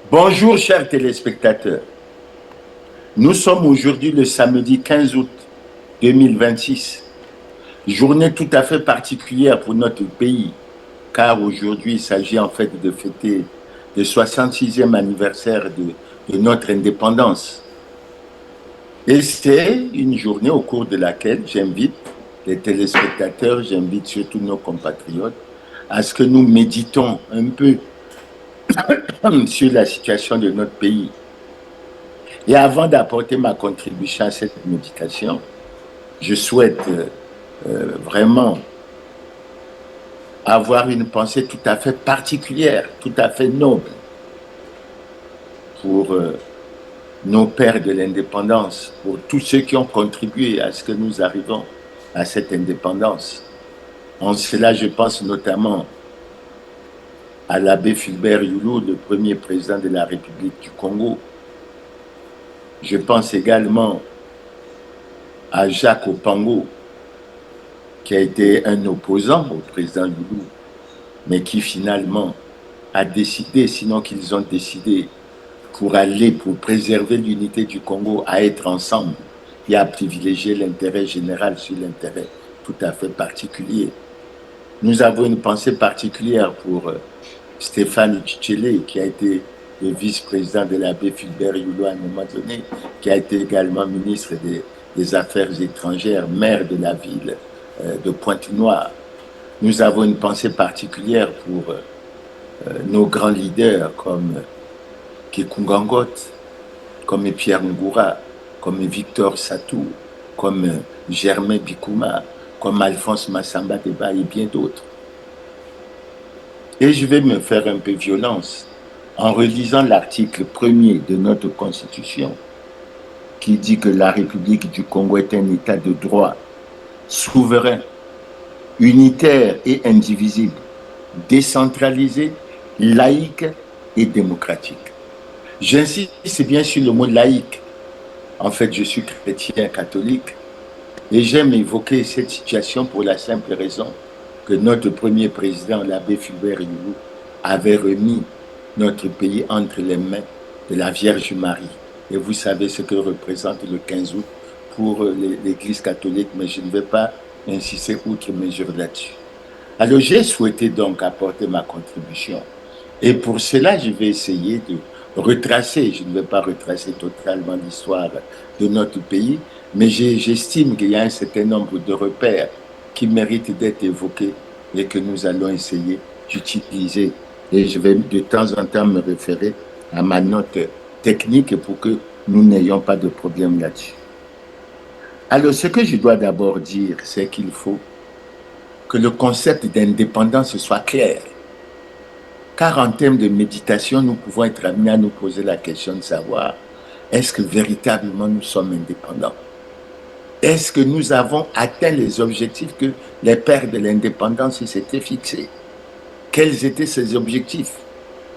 Bonjour chers téléspectateurs. Nous sommes aujourd'hui le samedi 15 août 2026, journée tout à fait particulière pour notre pays, car aujourd'hui il s'agit en fait de fêter le 66e anniversaire de notre indépendance. Et c'est une journée au cours de laquelle j'invite les téléspectateurs, j'invite surtout nos compatriotes à ce que nous méditons un peu sur la situation de notre pays. Et avant d'apporter ma contribution à cette méditation, je souhaite vraiment avoir une pensée tout à fait particulière, tout à fait noble pour nos pères de l'indépendance, pour tous ceux qui ont contribué à ce que nous arrivons à cette indépendance. En cela, je pense notamment à l'abbé Fulbert Youlou, le premier président de la République du Congo. Je pense également à Jacques Opango, qui a été un opposant au président Youlou, mais qui finalement a décidé, sinon qu'ils ont décidé, pour préserver l'unité du Congo, à être ensemble et à privilégier l'intérêt général sur l'intérêt tout à fait particulier. Nous avons une pensée particulière pour Stéphane Tchitchélé, qui a été le vice-président de l'abbé Fulbert Youlou à un moment donné, qui a été également ministre des Affaires étrangères, maire de la ville de Pointe-Noire. Nous avons une pensée particulière pour nos grands leaders comme Kekungangot, comme Pierre Ngoura, comme Victor Satou, comme Germain Bikouma, comme Alphonse Massamba Deba et bien d'autres. Et je vais me faire un peu violence en relisant l'article 1er de notre Constitution qui dit que la République du Congo est un État de droit, souverain, unitaire et indivisible, décentralisé, laïque et démocratique. J'insiste bien sur le mot laïque. En fait, je suis chrétien catholique et j'aime évoquer cette situation pour la simple raison que notre premier président, l'abbé Fulbert Youlou, avait remis notre pays entre les mains de la Vierge Marie. Et vous savez ce que représente le 15 août pour l'Église catholique, mais je ne vais pas insister outre mesure là-dessus. Alors j'ai souhaité donc apporter ma contribution. Et pour cela, je vais essayer de retracer, je ne vais pas retracer totalement l'histoire de notre pays, mais j'estime qu'il y a un certain nombre de repères qui méritent d'être évoqués et que nous allons essayer d'utiliser. Et je vais de temps en temps me référer à ma note technique pour que nous n'ayons pas de problème là-dessus. Alors, ce que je dois d'abord dire, c'est qu'il faut que le concept d'indépendance soit clair. Car en termes de méditation, nous pouvons être amenés à nous poser la question de savoir, est-ce que véritablement nous sommes indépendants? Est-ce que nous avons atteint les objectifs que les pères de l'indépendance s'étaient fixés? Quels étaient ces objectifs?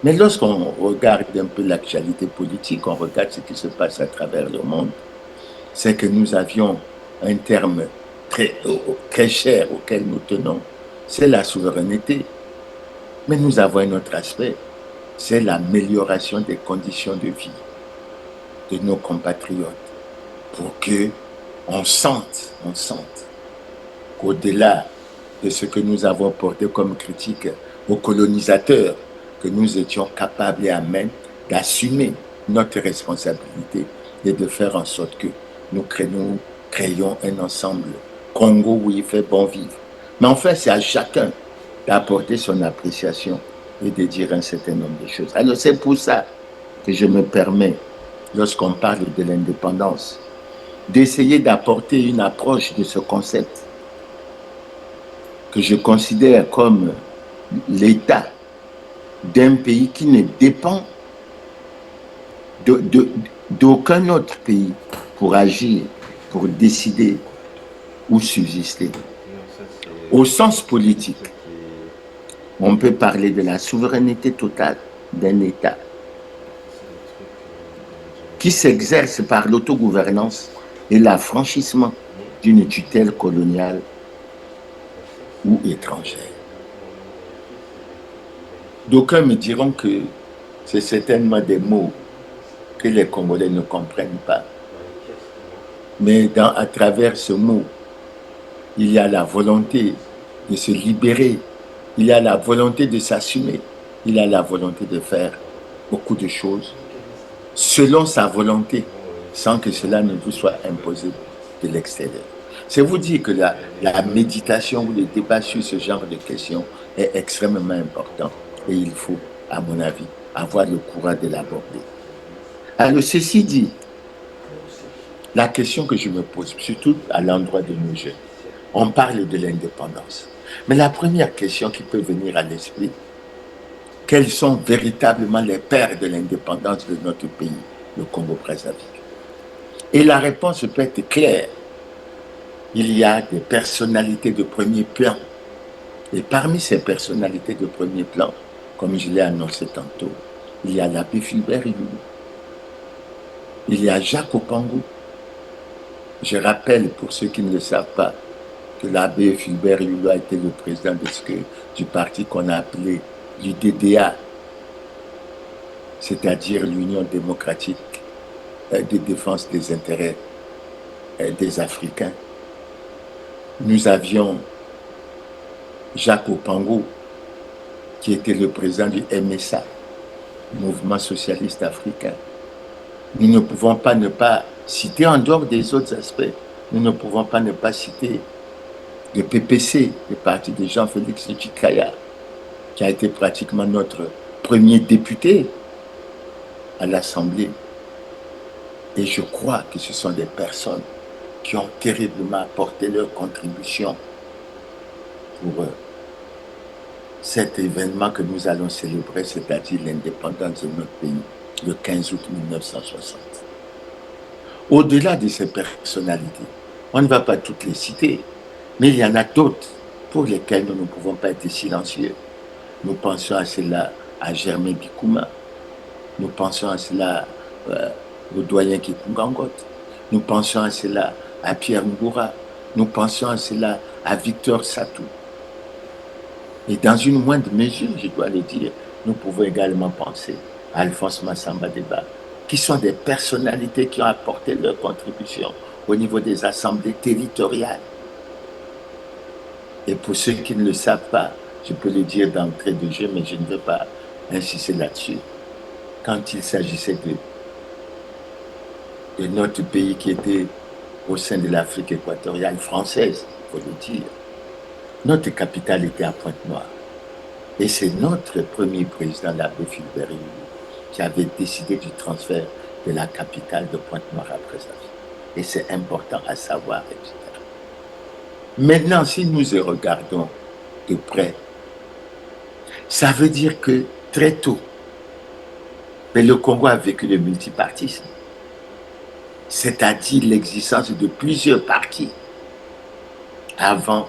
Mais lorsqu'on regarde un peu l'actualité politique, on regarde ce qui se passe à travers le monde, c'est que nous avions un terme très cher auquel nous tenons, c'est la souveraineté. Mais nous avons un autre aspect, c'est l'amélioration des conditions de vie de nos compatriotes pour que on sente qu'au-delà de ce que nous avons porté comme critique aux colonisateurs, que nous étions capables et à même d'assumer notre responsabilité et de faire en sorte que nous créions un ensemble Congo où il fait bon vivre. Mais en fait, c'est à chacun d'apporter son appréciation et de dire un certain nombre de choses. Alors c'est pour ça que je me permets, lorsqu'on parle de l'indépendance, d'essayer d'apporter une approche de ce concept que je considère comme l'état d'un pays qui ne dépend d'aucun autre pays pour agir, pour décider ou subsister. Au sens politique, on peut parler de la souveraineté totale d'un État qui s'exerce par l'autogouvernance et l'affranchissement d'une tutelle coloniale ou étrangère. D'aucuns me diront que C'est certainement des mots que les Congolais ne comprennent pas. Mais à travers ce mot, il y a la volonté de se libérer, il y a la volonté de s'assumer, il y a la volonté de faire beaucoup de choses selon sa volonté, sans que cela ne vous soit imposé de l'extérieur. C'est vous dire que la méditation ou le débat sur ce genre de questions est extrêmement important et il faut, à mon avis, avoir le courage de l'aborder. Alors, ceci dit, la question que je me pose, surtout à l'endroit de nos jeunes, on parle de l'indépendance. Mais la première question qui peut venir à l'esprit, quels sont véritablement les pères de l'indépendance de notre pays, le Congo-Brazzaville? Et la réponse peut être claire. Il y a des personnalités de premier plan. Et parmi ces personnalités de premier plan, comme je l'ai annoncé tantôt, il y a l'abbé Fulbert Youlou. Il y a Jacques Opango. Je rappelle, pour ceux qui ne le savent pas, que l'abbé Fulbert Youlou a été le président du parti qu'on a appelé l'UDDA, c'est-à-dire l'Union démocratique de défense des intérêts des Africains. Nous avions Jacques Opango, qui était le président du MSA, Mouvement socialiste africain. Nous ne pouvons pas ne pas citer, en dehors des autres aspects, nous ne pouvons pas ne pas citer le PPC, le parti de Jean-Félix Tshikaya, qui a été pratiquement notre premier député à l'Assemblée. Et je crois que ce sont des personnes qui ont terriblement apporté leur contribution pour cet événement que nous allons célébrer, c'est-à-dire l'indépendance de notre pays, le 15 août 1960. Au-delà de ces personnalités, on ne va pas toutes les citer, mais il y en a d'autres pour lesquelles nous ne pouvons pas être silencieux. Nous pensons à cela à Germain Bikouma, nous pensons à cela au doyen Kikungangot, nous pensons à cela à Pierre Ngoura, nous pensons à cela à Victor Satou. Et dans une moindre mesure, je dois le dire, nous pouvons également penser à Alphonse Massamba Deba, qui sont des personnalités qui ont apporté leur contribution au niveau des assemblées territoriales. Et pour ceux qui ne le savent pas, je peux le dire d'entrée de jeu, mais je ne veux pas insister là-dessus. Quand il s'agissait de notre pays qui était au sein de l'Afrique équatoriale française, il faut le dire, notre capitale était à Pointe-Noire. Et c'est notre premier président, l'abbé Fulbert Youlou, qui avait décidé du transfert de la capitale de Pointe-Noire à Brazzaville. Et c'est important à savoir, etc. Maintenant, si nous y regardons de près, ça veut dire que très tôt, le Congo a vécu le multipartisme, c'est-à-dire l'existence de plusieurs partis avant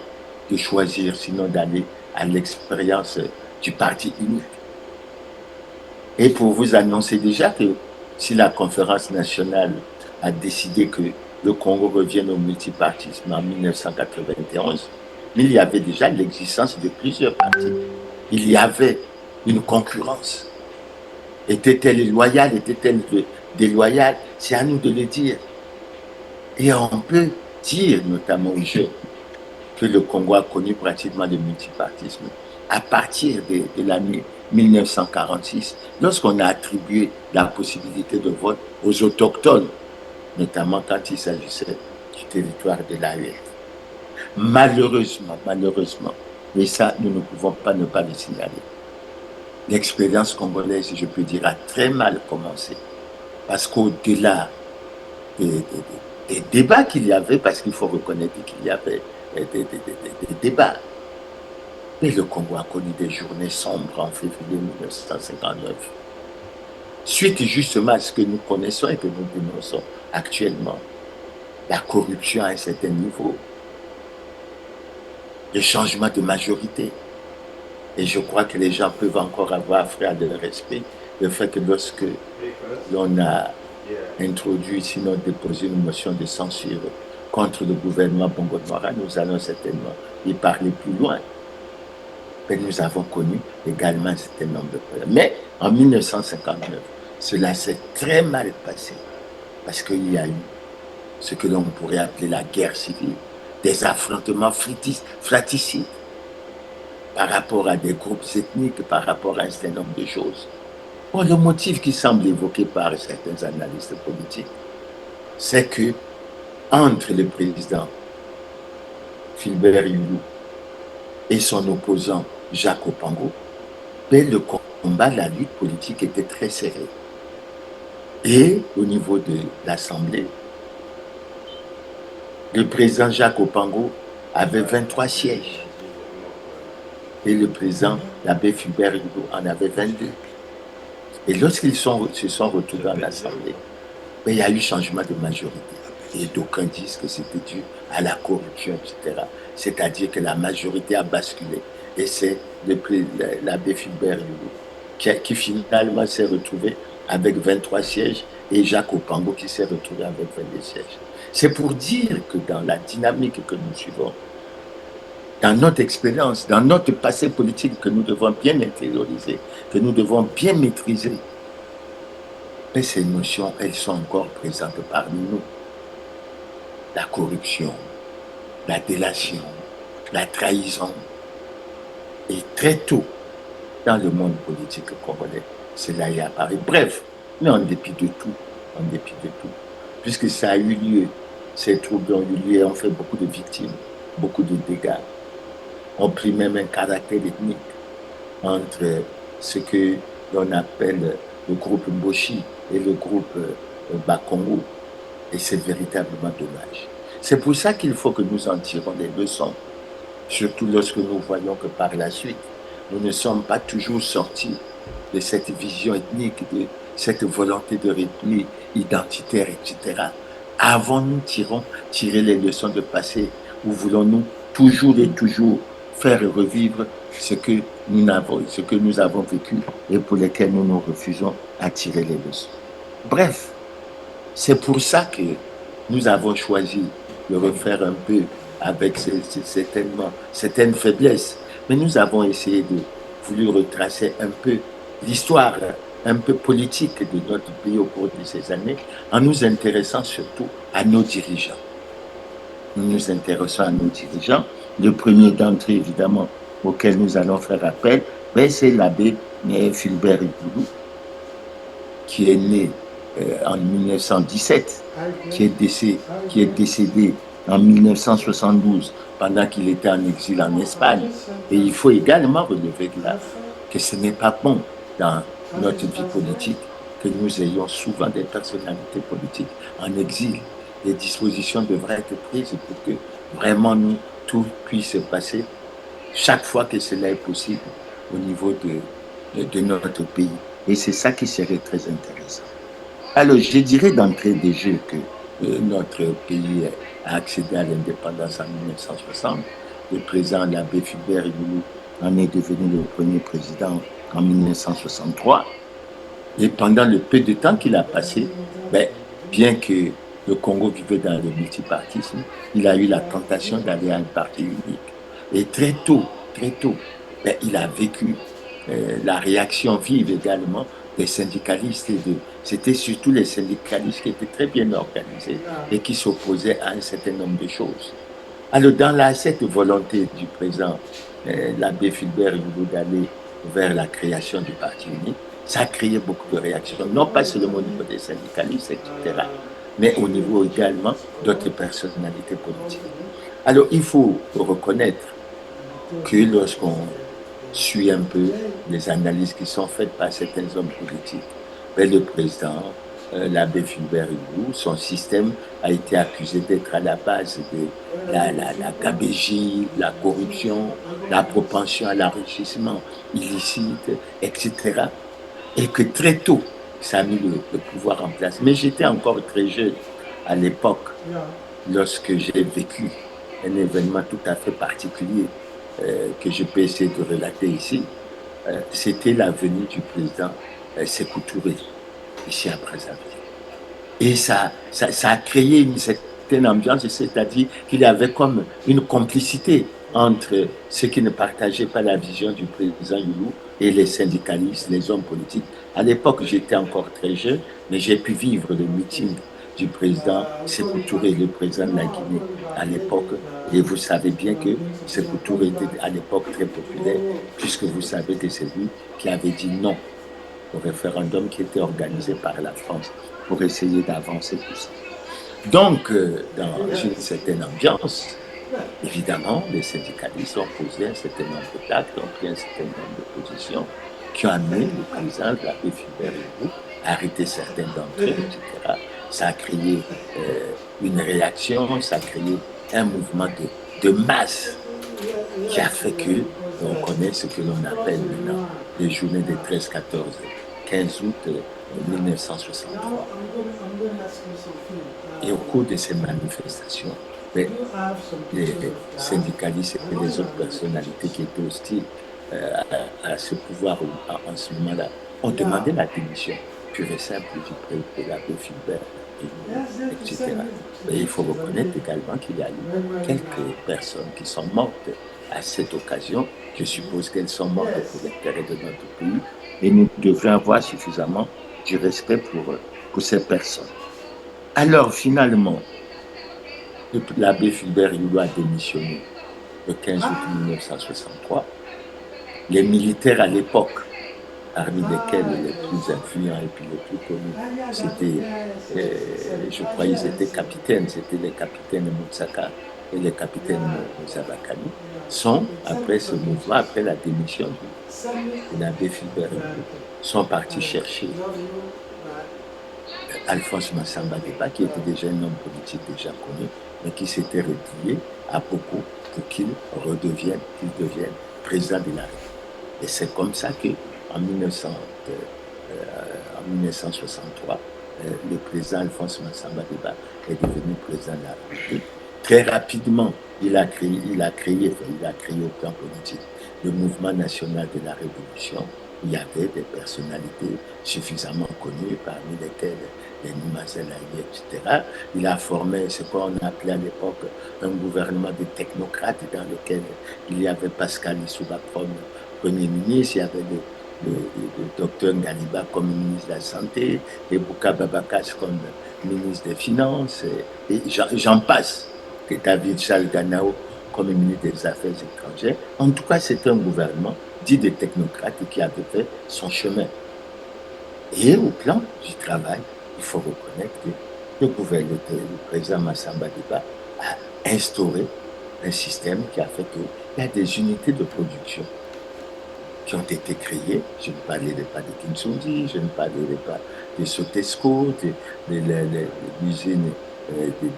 de choisir, sinon d'aller à l'expérience du parti unique. Et pour vous annoncer déjà que si la conférence nationale a décidé que le Congo revienne au multipartisme en 1991, il y avait déjà l'existence de plusieurs partis. Il y avait une concurrence. Était-elle loyale, était-elle déloyale? C'est à nous de le dire. Et on peut dire, notamment aux jeunes, que le Congo a connu pratiquement le multipartisme à partir de l'année 1946, lorsqu'on a attribué la possibilité de vote aux autochtones, notamment quand il s'agissait du territoire de l'AEF. Malheureusement, et ça, nous ne pouvons pas ne pas le signaler, l'expérience congolaise, je peux dire, a très mal commencé. Parce qu'au-delà des débats qu'il y avait, parce qu'il faut reconnaître qu'il y avait des débats, mais le Congo a connu des journées sombres en février 1959. Suite justement à ce que nous connaissons et que nous dénonçons actuellement, la corruption à un certain niveau, le changement de majorité. Et je crois que les gens peuvent encore avoir frère de respect le fait que lorsque l'on a introduit, sinon déposé une motion de censure contre le gouvernement Bongo Noira, nous allons certainement y parler plus loin. Mais nous avons connu également un certain nombre de problèmes. Mais en 1959, cela s'est très mal passé parce qu'il y a eu ce que l'on pourrait appeler la guerre civile, des affrontements fratricides par rapport à des groupes ethniques, par rapport à un certain nombre de choses. Bon, le motif qui semble évoqué par certains analystes politiques, c'est que entre le président Philbert Youlou et son opposant Jacques Opango, le combat, la lutte politique était très serrée. Et au niveau de l'Assemblée, le président Jacques Opango avait 23 sièges. Et le président, l'abbé Philbert Youlou, en avait 22. Et lorsqu'ils se sont retrouvés à l'Assemblée, il y a eu changement de majorité. Et d'aucuns disent que c'était dû à la corruption, etc. C'est-à-dire que la majorité a basculé. Et c'est l'abbé Philbert Youlou qui finalement s'est retrouvé avec 23 sièges et Jacques Opango qui s'est retrouvé avec 22 sièges. C'est pour dire que dans la dynamique que nous suivons, dans notre expérience, dans notre passé politique que nous devons bien intérioriser, que nous devons bien maîtriser, mais ces notions, elles sont encore présentes parmi nous. La corruption, la délation, la trahison. Et très tôt, dans le monde politique congolais, cela y apparaît. Bref, mais en dépit de tout, puisque ça a eu lieu, ces troubles ont eu lieu et ont fait beaucoup de victimes, beaucoup de dégâts, ont pris même un caractère ethnique entre ce que l'on appelle le groupe Mboshi et le groupe Bakongo. Et c'est véritablement dommage. C'est pour ça qu'il faut que nous en tirons des leçons, surtout lorsque nous voyons que par la suite, nous ne sommes pas toujours sortis de cette vision ethnique, de cette volonté de repli identitaire, etc. Avons-nous tiré les leçons de passé ou voulons-nous toujours et toujours faire revivre ce que nous avons vécu et pour lesquels nous nous refusons à tirer les leçons? Bref, c'est pour ça que nous avons choisi de refaire un peu avec certaines faiblesses. Mais nous avons essayé de vouloir retracer un peu l'histoire, un peu politique de notre pays au cours de ces années, en nous intéressant surtout à nos dirigeants. Nous nous intéressons à nos dirigeants. Le premier d'entre eux, évidemment, auquel nous allons faire appel, c'est l'abbé Philbert Youlou, qui est né en 1917, qui est décédé en 1972 pendant qu'il était en exil en Espagne. Et il faut également relever là que ce n'est pas bon dans notre vie politique que nous ayons souvent des personnalités politiques en exil. Les dispositions devraient être prises pour que vraiment tout puisse se passer chaque fois que cela est possible au niveau de notre pays. Et c'est ça qui serait très intéressant. Alors, je dirais d'entrée de jeu que notre pays a accédé à l'indépendance en 1960. Le président, l'abbé Philbert Youlou, en est devenu le premier président en 1963. Et pendant le peu de temps qu'il a passé, bien que le Congo vivait dans le multipartisme, il a eu la tentation d'aller à un parti unique. Et très tôt, il a vécu la réaction vive également des syndicalistes. C'était surtout les syndicalistes qui étaient très bien organisés et qui s'opposaient à un certain nombre de choses. Alors, dans cette volonté du président, l'abbé Philbert Youlou, d'aller vers la création du parti unique, ça a créé beaucoup de réactions, non pas seulement au niveau des syndicalistes, etc., mais au niveau également d'autres personnalités politiques. Alors, il faut reconnaître que lorsqu'on suit un peu les analyses qui sont faites par certains hommes politiques, le président, l'abbé Philbert Youlou, son système a été accusé d'être à la base de la gabégie, la corruption, la propension à l'enrichissement illicite, etc. Et que très tôt, ça a mis le pouvoir en place. Mais j'étais encore très jeune à l'époque, lorsque j'ai vécu un événement tout à fait particulier que je peux essayer de relater ici. C'était la venue du président Sékou Touré, ici à Brazzaville. Et ça a créé une certaine ambiance, c'est-à-dire qu'il y avait comme une complicité entre ceux qui ne partageaient pas la vision du président Youlou et les syndicalistes, les hommes politiques. À l'époque, j'étais encore très jeune, mais j'ai pu vivre le meeting du président Sékou Touré, le président de la Guinée à l'époque. Et vous savez bien que Sékou Touré était à l'époque très populaire, puisque vous savez que c'est lui qui avait dit non au référendum qui était organisé par la France pour essayer d'avancer tout ça. Donc, dans une certaine ambiance, évidemment, les syndicalistes ont posé un certain nombre d'actes, ont pris un certain nombre de positions qui ont amené le président de l'abbé Philbert Hugo à arrêter certains d'entre eux, etc. Ça a créé une réaction, ça a créé un mouvement de masse qui a fait que on connaît ce que l'on appelle maintenant les journées des 13, 14, 15 août 1963. Et au cours de ces manifestations, les syndicalistes et les autres personnalités qui étaient hostiles à ce pouvoir en ce moment-là ont demandé la démission pure et simple de l'abbé Philbert, etc. Et il faut reconnaître également qu'il y a eu quelques personnes qui sont mortes à cette occasion. Je suppose qu'elles sont mortes pour l'intérêt de notre pays et nous devrions avoir suffisamment du respect pour ces personnes. Alors finalement, l'abbé Philbert Hugo a démissionné le 15 août 1963. Les militaires à l'époque, parmi lesquels les plus influents et puis les plus connus, c'était, je crois, ils étaient capitaines, c'était les capitaines Moutsaka et les capitaines Moussabakani, sont, après ce mouvement, après la démission de l'abbé Philbert Hugo, sont partis chercher Alphonse Massamba Deba, qui était déjà un homme politique déjà connu, mais qui s'était replié à Boko pour qu'il devienne président de la République. Et c'est comme ça qu'en 1963, le président Alphonse Massamba Deba est devenu président de la République. Très rapidement, il a créé au plan politique le mouvement national de la Révolution. Il y avait des personnalités suffisamment connues, parmi lesquelles les Nimazel Ali, etc. Il a formé ce qu'on appelait à l'époque un gouvernement de technocrates dans lequel il y avait Pascal Lissouba comme Premier ministre, il y avait le docteur Ngaliba comme ministre de la Santé, et Bouka Babakas comme ministre des Finances, et j'en passe, que David Charles Ganao comme ministre des Affaires étrangères. En tout cas, c'est un gouvernement dit de technocrates qui avait fait son chemin. Et au plan du travail, il faut reconnaître que le président Massamba Deba a instauré un système qui a fait qu'il y a des unités de production qui ont été créées. Je ne parlerai pas de Kinsoundi, je ne parlerai pas de Sotesco, de l'usine de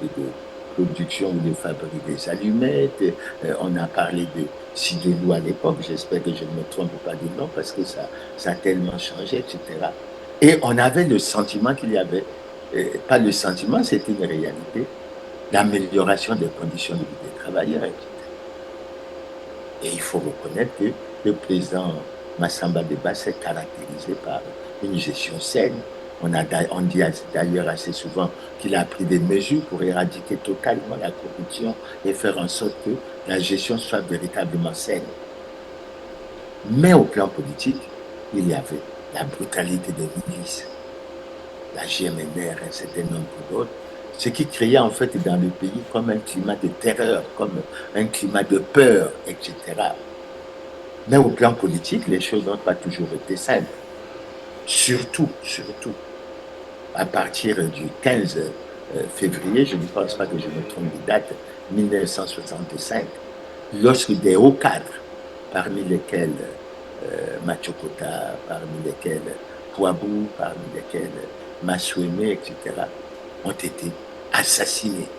production où ils fabriquent des allumettes. On a parlé de Sidelou à l'époque, j'espère que je ne me trompe pas du nom parce que ça a tellement changé, etc. Et on avait le sentiment qu'il y avait, pas le sentiment, c'était une réalité, l'amélioration des conditions de vie des travailleurs, etc. Et il faut reconnaître que le président Massamba Deba s'est caractérisé par une gestion saine. On dit d'ailleurs assez souvent qu'il a pris des mesures pour éradiquer totalement la corruption et faire en sorte que la gestion soit véritablement saine. Mais au plan politique, il y avait la brutalité des milices, la GMNR, un certain nombre d'autres, ce qui créait en fait dans le pays comme un climat de terreur, comme un climat de peur, etc. Mais au plan politique, les choses n'ont pas toujours été simples. Surtout, à partir du 15 février, je ne pense pas que je me trompe de date, 1965, lorsque des hauts cadres, parmi lesquels Machokota, parmi lesquels Pouabou, parmi lesquels Massouemé, etc., ont été assassinés.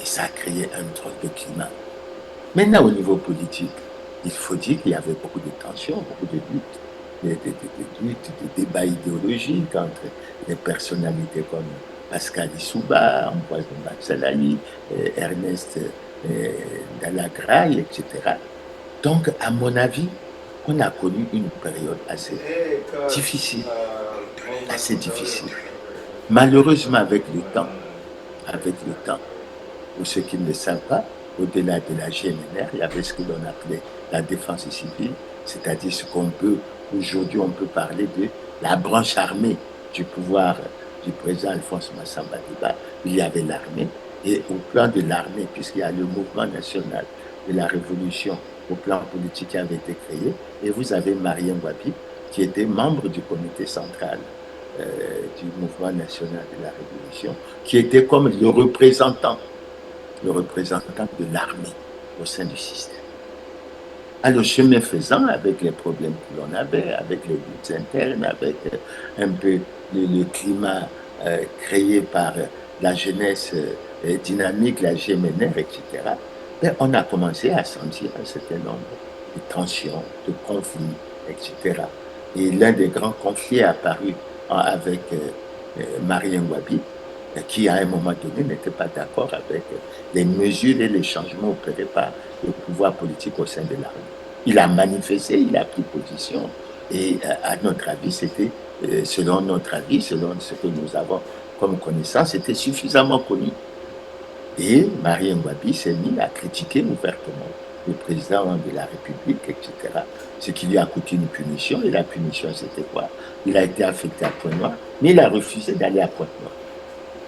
Et ça a créé un drôle de climat. Maintenant, au niveau politique, il faut dire qu'il y avait beaucoup de tensions, beaucoup de luttes, de débats idéologiques entre des personnalités comme Pascal Lissouba, Ambroise Mbatsalali, Ernest Dalagraille, etc. Donc, à mon avis, on a connu une période assez difficile, Malheureusement, avec le temps, pour ceux qui ne le savent pas, au-delà de la GNR, il y avait ce que l'on appelait la défense civile, c'est-à-dire ce qu'on peut, aujourd'hui, on peut parler de la branche armée du pouvoir du président Alphonse Massamba Deba. Il y avait l'armée, et au plan de l'armée, puisqu'il y a le mouvement national de la révolution au plan politique qui avait été créé, et vous avez Marien Wabi, qui était membre du comité central du mouvement national de la révolution, qui était comme le représentant de l'armée au sein du système. Alors, chemin faisant, avec les problèmes que l'on avait, avec les luttes internes, avec un peu le climat créé par la jeunesse dynamique, la GMNR, etc., ben, on a commencé à sentir un certain nombre de tensions, de conflits, etc. Et l'un des grands conflits est apparu avec Marien Wabi, qui à un moment donné n'était pas d'accord avec les mesures et les changements opérés par le pouvoir politique au sein de l'armée. Il a manifesté, il a pris position, et à notre avis, c'était, selon notre avis, selon ce que nous avons comme connaissance, c'était suffisamment connu. Et Marie Ngouabi s'est mis à critiquer ouvertement le président de la République, etc. Ce qui lui a coûté une punition, et la punition, c'était quoi? Il a été affecté à Pointe-Noire, mais il a refusé d'aller à Pointe-Noire.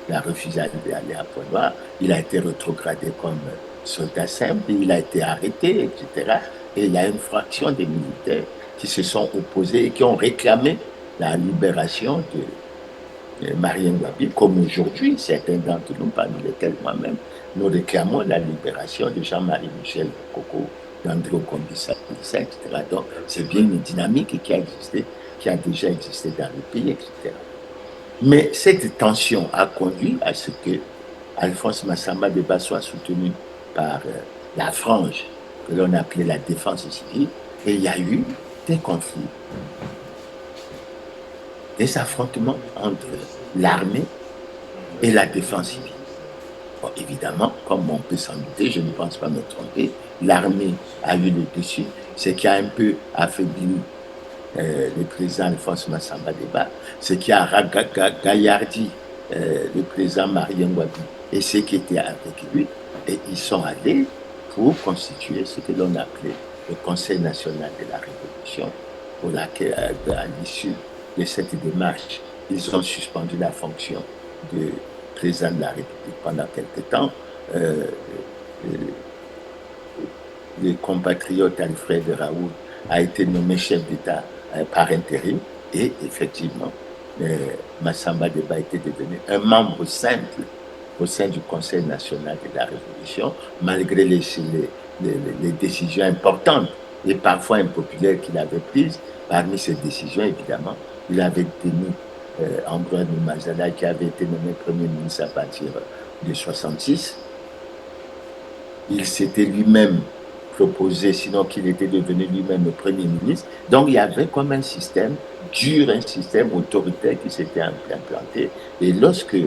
Il a refusé d'aller à Pointe-Noire, il a été rétrogradé comme soldat simple, il a été arrêté, etc. Et il y a une fraction des militaires qui se sont opposés et qui ont réclamé la libération de Marien Ngouabi, comme aujourd'hui, certains d'entre nous, parmi lesquels moi-même, nous réclamons la libération de Jean-Marie Michel Coco, d'André Okombissa, etc. Donc, c'est bien une dynamique qui a existé, qui a déjà existé dans le pays, etc. Mais cette tension a conduit à ce que Alphonse Massamba Deba soit soutenu par la frange que l'on appelait la défense civile, et il y a eu des conflits, des affrontements entre l'armée et la défense civile. Bon, évidemment, comme on peut s'en douter, je ne pense pas me tromper, l'armée a eu le dessus, ce qui a un peu affaibli le président Alphonse Massamba Deba, ce qui a gaillardi le président Marien Ngouabi et ceux qui étaient avec lui, et ils sont allés pour constituer ce que l'on appelait le Conseil national de la Révolution, pour laquelle, à l'issue de cette démarche, ils ont suspendu la fonction de président de la République pendant quelque temps. Euh, le compatriote Alfred Raoul a été nommé chef d'État par intérim, et effectivement, Massamba Deba était devenu un membre simple au sein du Conseil national de la Révolution, malgré les décisions importantes et parfois impopulaires qu'il avait prises. Parmi ces décisions, évidemment, il avait tenu Ambroise Mazala, qui avait été nommé Premier ministre à partir de 1966. Il s'était lui-même proposé, sinon qu'il était devenu lui-même le Premier ministre. Donc il y avait comme un système dur, un système autoritaire qui s'était implanté. Et lorsque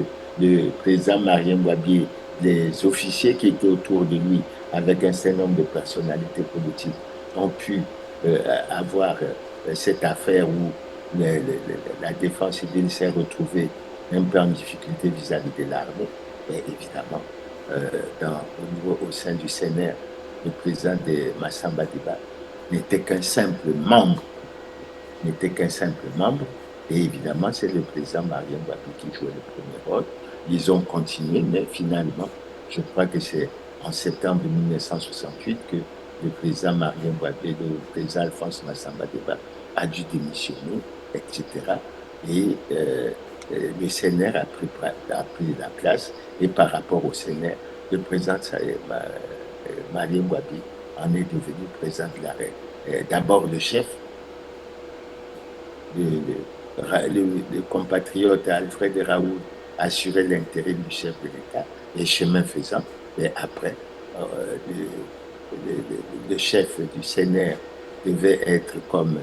le président Marien Ngouabi, les officiers qui étaient autour de lui, avec un certain nombre de personnalités politiques, ont pu avoir cette affaire où la défense civile s'est retrouvée un peu en difficulté vis-à-vis de l'armée, et évidemment, au sein du CNR, le président de Massamba Deba n'était qu'un simple membre, et évidemment, c'est le président Marien Ngouabi qui jouait le premier rôle. Ils ont continué, mais finalement, je crois que c'est en septembre 1968 que le président Marien Ngouabi, le président Alphonse Massamba Deba a dû démissionner, etc. Et le CNR a pris la place, et par rapport au CNR, le président Marien Ngouabi en est devenu président de l'arrêt. D'abord le chef, le compatriote Alfred Raoul assurait l'intérim du chef de l'État, et chemin faisant, et après, le chef du CNR devait être comme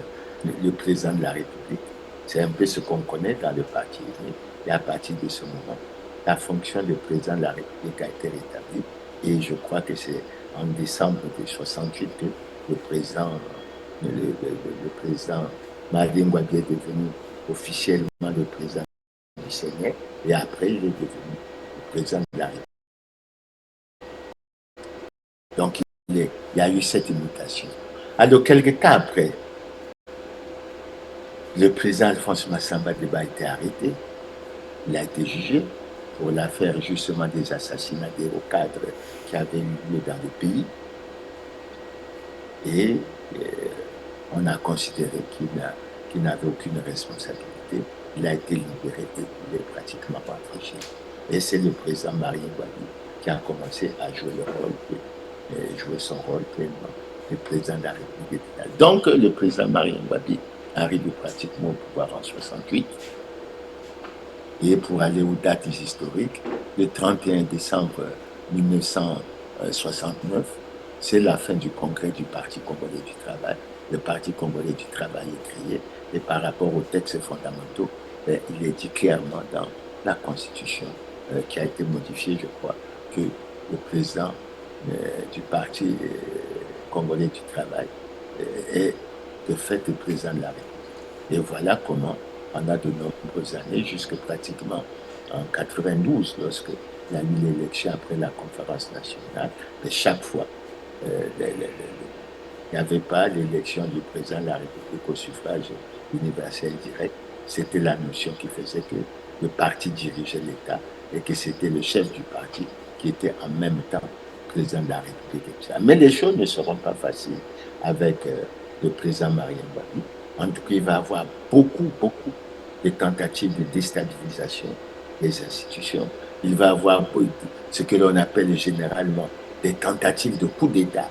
le président de la République. C'est un peu ce qu'on connaît dans le parti unique. Et à partir de ce moment, la fonction de président de la République a été rétablie. Et je crois que c'est en décembre de 1968 que le président Marien Ngouabi est devenu officiellement le président du Sénat. Et après, il est devenu le président de la République. Donc, il y a eu cette mutation. Alors, quelques temps après, le président Alphonse Massamba Deba a été arrêté. Il a été jugé pour l'affaire justement des assassinats des hauts cadres qui avaient eu lieu dans le pays. Et on a considéré qu'il n'avait aucune responsabilité. Il a été libéré et il est pratiquement rentré. Et c'est le président Marien Ngouabi qui a commencé à jouer son rôle pleinement, le président de la République. Donc, le président Marien Ngouabi arrive pratiquement au pouvoir en 68. Et pour aller aux dates historiques, le 31 décembre 1969, c'est la fin du congrès du Parti congolais du travail. Le Parti congolais du travail est créé et par rapport aux textes fondamentaux, il est dit clairement dans la Constitution qui a été modifiée, je crois, que le président du Parti congolais du travail est de fait le président de la République. Et voilà comment, pendant de nombreuses années, jusque pratiquement en 92, lorsque il y a eu l'élection après la conférence nationale, mais chaque fois, il n'y avait pas l'élection du président de la République au suffrage universel direct. C'était la notion qui faisait que le parti dirigeait l'État et que c'était le chef du parti qui était en même temps président de la République. Mais les choses ne seront pas faciles avec le président Marien Ngouabi. En tout cas, il va y avoir beaucoup de tentatives de déstabilisation des institutions. Il va y avoir ce que l'on appelle généralement des tentatives de coup d'État.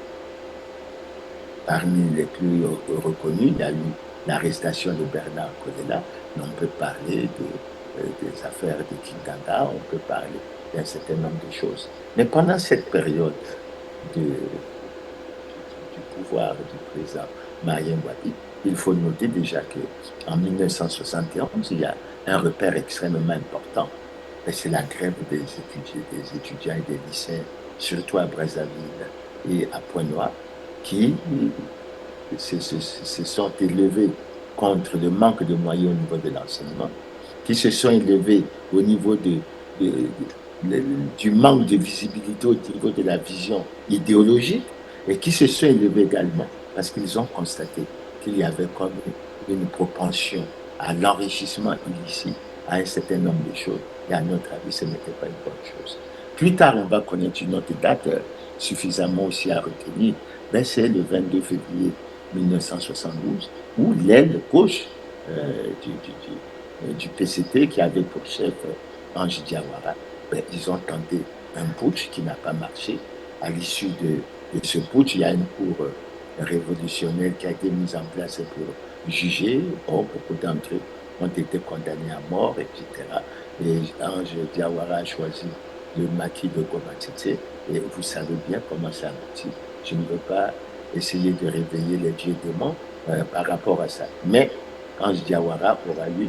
Parmi les plus reconnus, il y a eu l'arrestation de Bernard Kodela. On peut parler des affaires de Kinganga, on peut parler d'un certain nombre de choses. Mais pendant cette période du pouvoir du président Marien Ngouabi, il faut noter déjà qu'en 1971, il y a un repère extrêmement important. C'est la grève des étudiants et des lycéens, surtout à Brazzaville et à Pointe-Noire, qui se sont élevés contre le manque de moyens au niveau de l'enseignement, qui se sont élevés au niveau du manque de visibilité au niveau de la vision idéologique, et qui se sont élevés également parce qu'ils ont constaté qu'il y avait comme une propension à l'enrichissement illicite, à un certain nombre de choses. Et à notre avis, ce n'était pas une bonne chose. Plus tard, on va connaître une autre date suffisamment aussi à retenir. C'est le 22 février 1972, où l'aile gauche du PCT, qui avait pour chef Ange Diawara, ils ont tenté un putsch qui n'a pas marché. À l'issue de ce putsch, il y a une cour révolutionnaire qui a été mise en place pour juger. Beaucoup d'entre eux ont été condamnés à mort, etc. Et Ange Diawara a choisi le maquis de Gomatete. Et vous savez bien comment ça aboutit. Je ne veux pas essayer de réveiller les vieux démons par rapport à ça. Mais Ange Diawara aura eu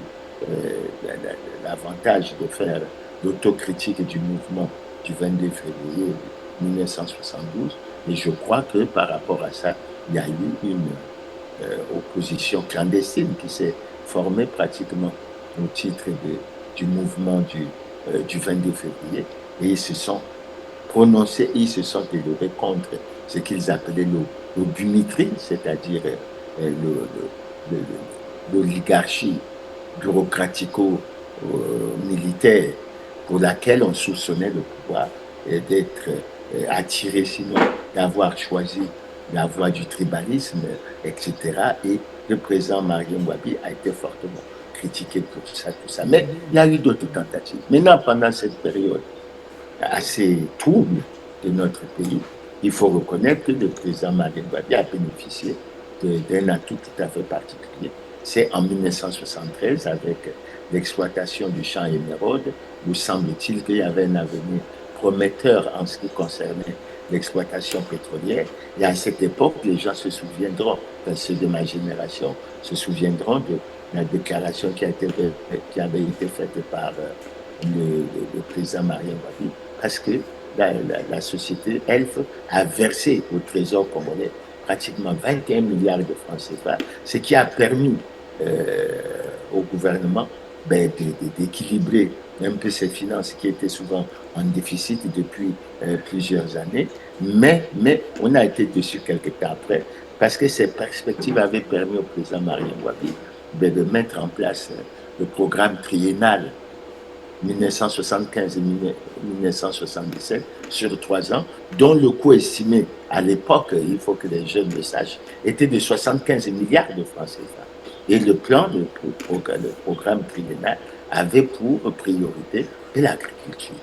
l'avantage de faire l'autocritique du mouvement du 22 février 1972. Et je crois que par rapport à ça, il y a eu une opposition clandestine qui s'est formée pratiquement au titre du mouvement du 22 février. Et ils se sont prononcés, ils se sont élevés contre ce qu'ils appelaient l'obumitrie, c'est-à-dire l'oligarchie bureaucratico-militaire pour laquelle on soupçonnait le pouvoir d'être attiré, sinon d'avoir choisi la voie du tribalisme, etc. Et le président Marien Ngouabi a été fortement critiqué pour tout ça. Mais il y a eu d'autres tentatives. Maintenant, pendant cette période assez trouble de notre pays, il faut reconnaître que le président Marien Ngouabi a bénéficié d'un atout tout à fait particulier. C'est en 1973, avec l'exploitation du champ émeraude, où semble-t-il qu'il y avait un avenir prometteur en ce qui concernait l'exploitation pétrolière. Et à cette époque, les gens se souviendront, ceux de ma génération, se souviendront de la déclaration qui avait été faite par le président Marien Ngouabi, parce que la société ELF a versé au trésor congolais pratiquement 21 milliards de francs CFA, ce qui a permis au gouvernement d'équilibrer un peu ses finances qui étaient souvent en déficit depuis plusieurs années. Mais on a été dessus quelques temps après parce que ces perspectives avaient permis au président Marien Wabi de mettre en place le programme triennal 1975 et 1977 sur 3 ans, dont le coût estimé à l'époque, il faut que les jeunes le sachent, était de 75 milliards de francs CFA. Et le plan, le programme triennal avait pour priorité l'agriculture.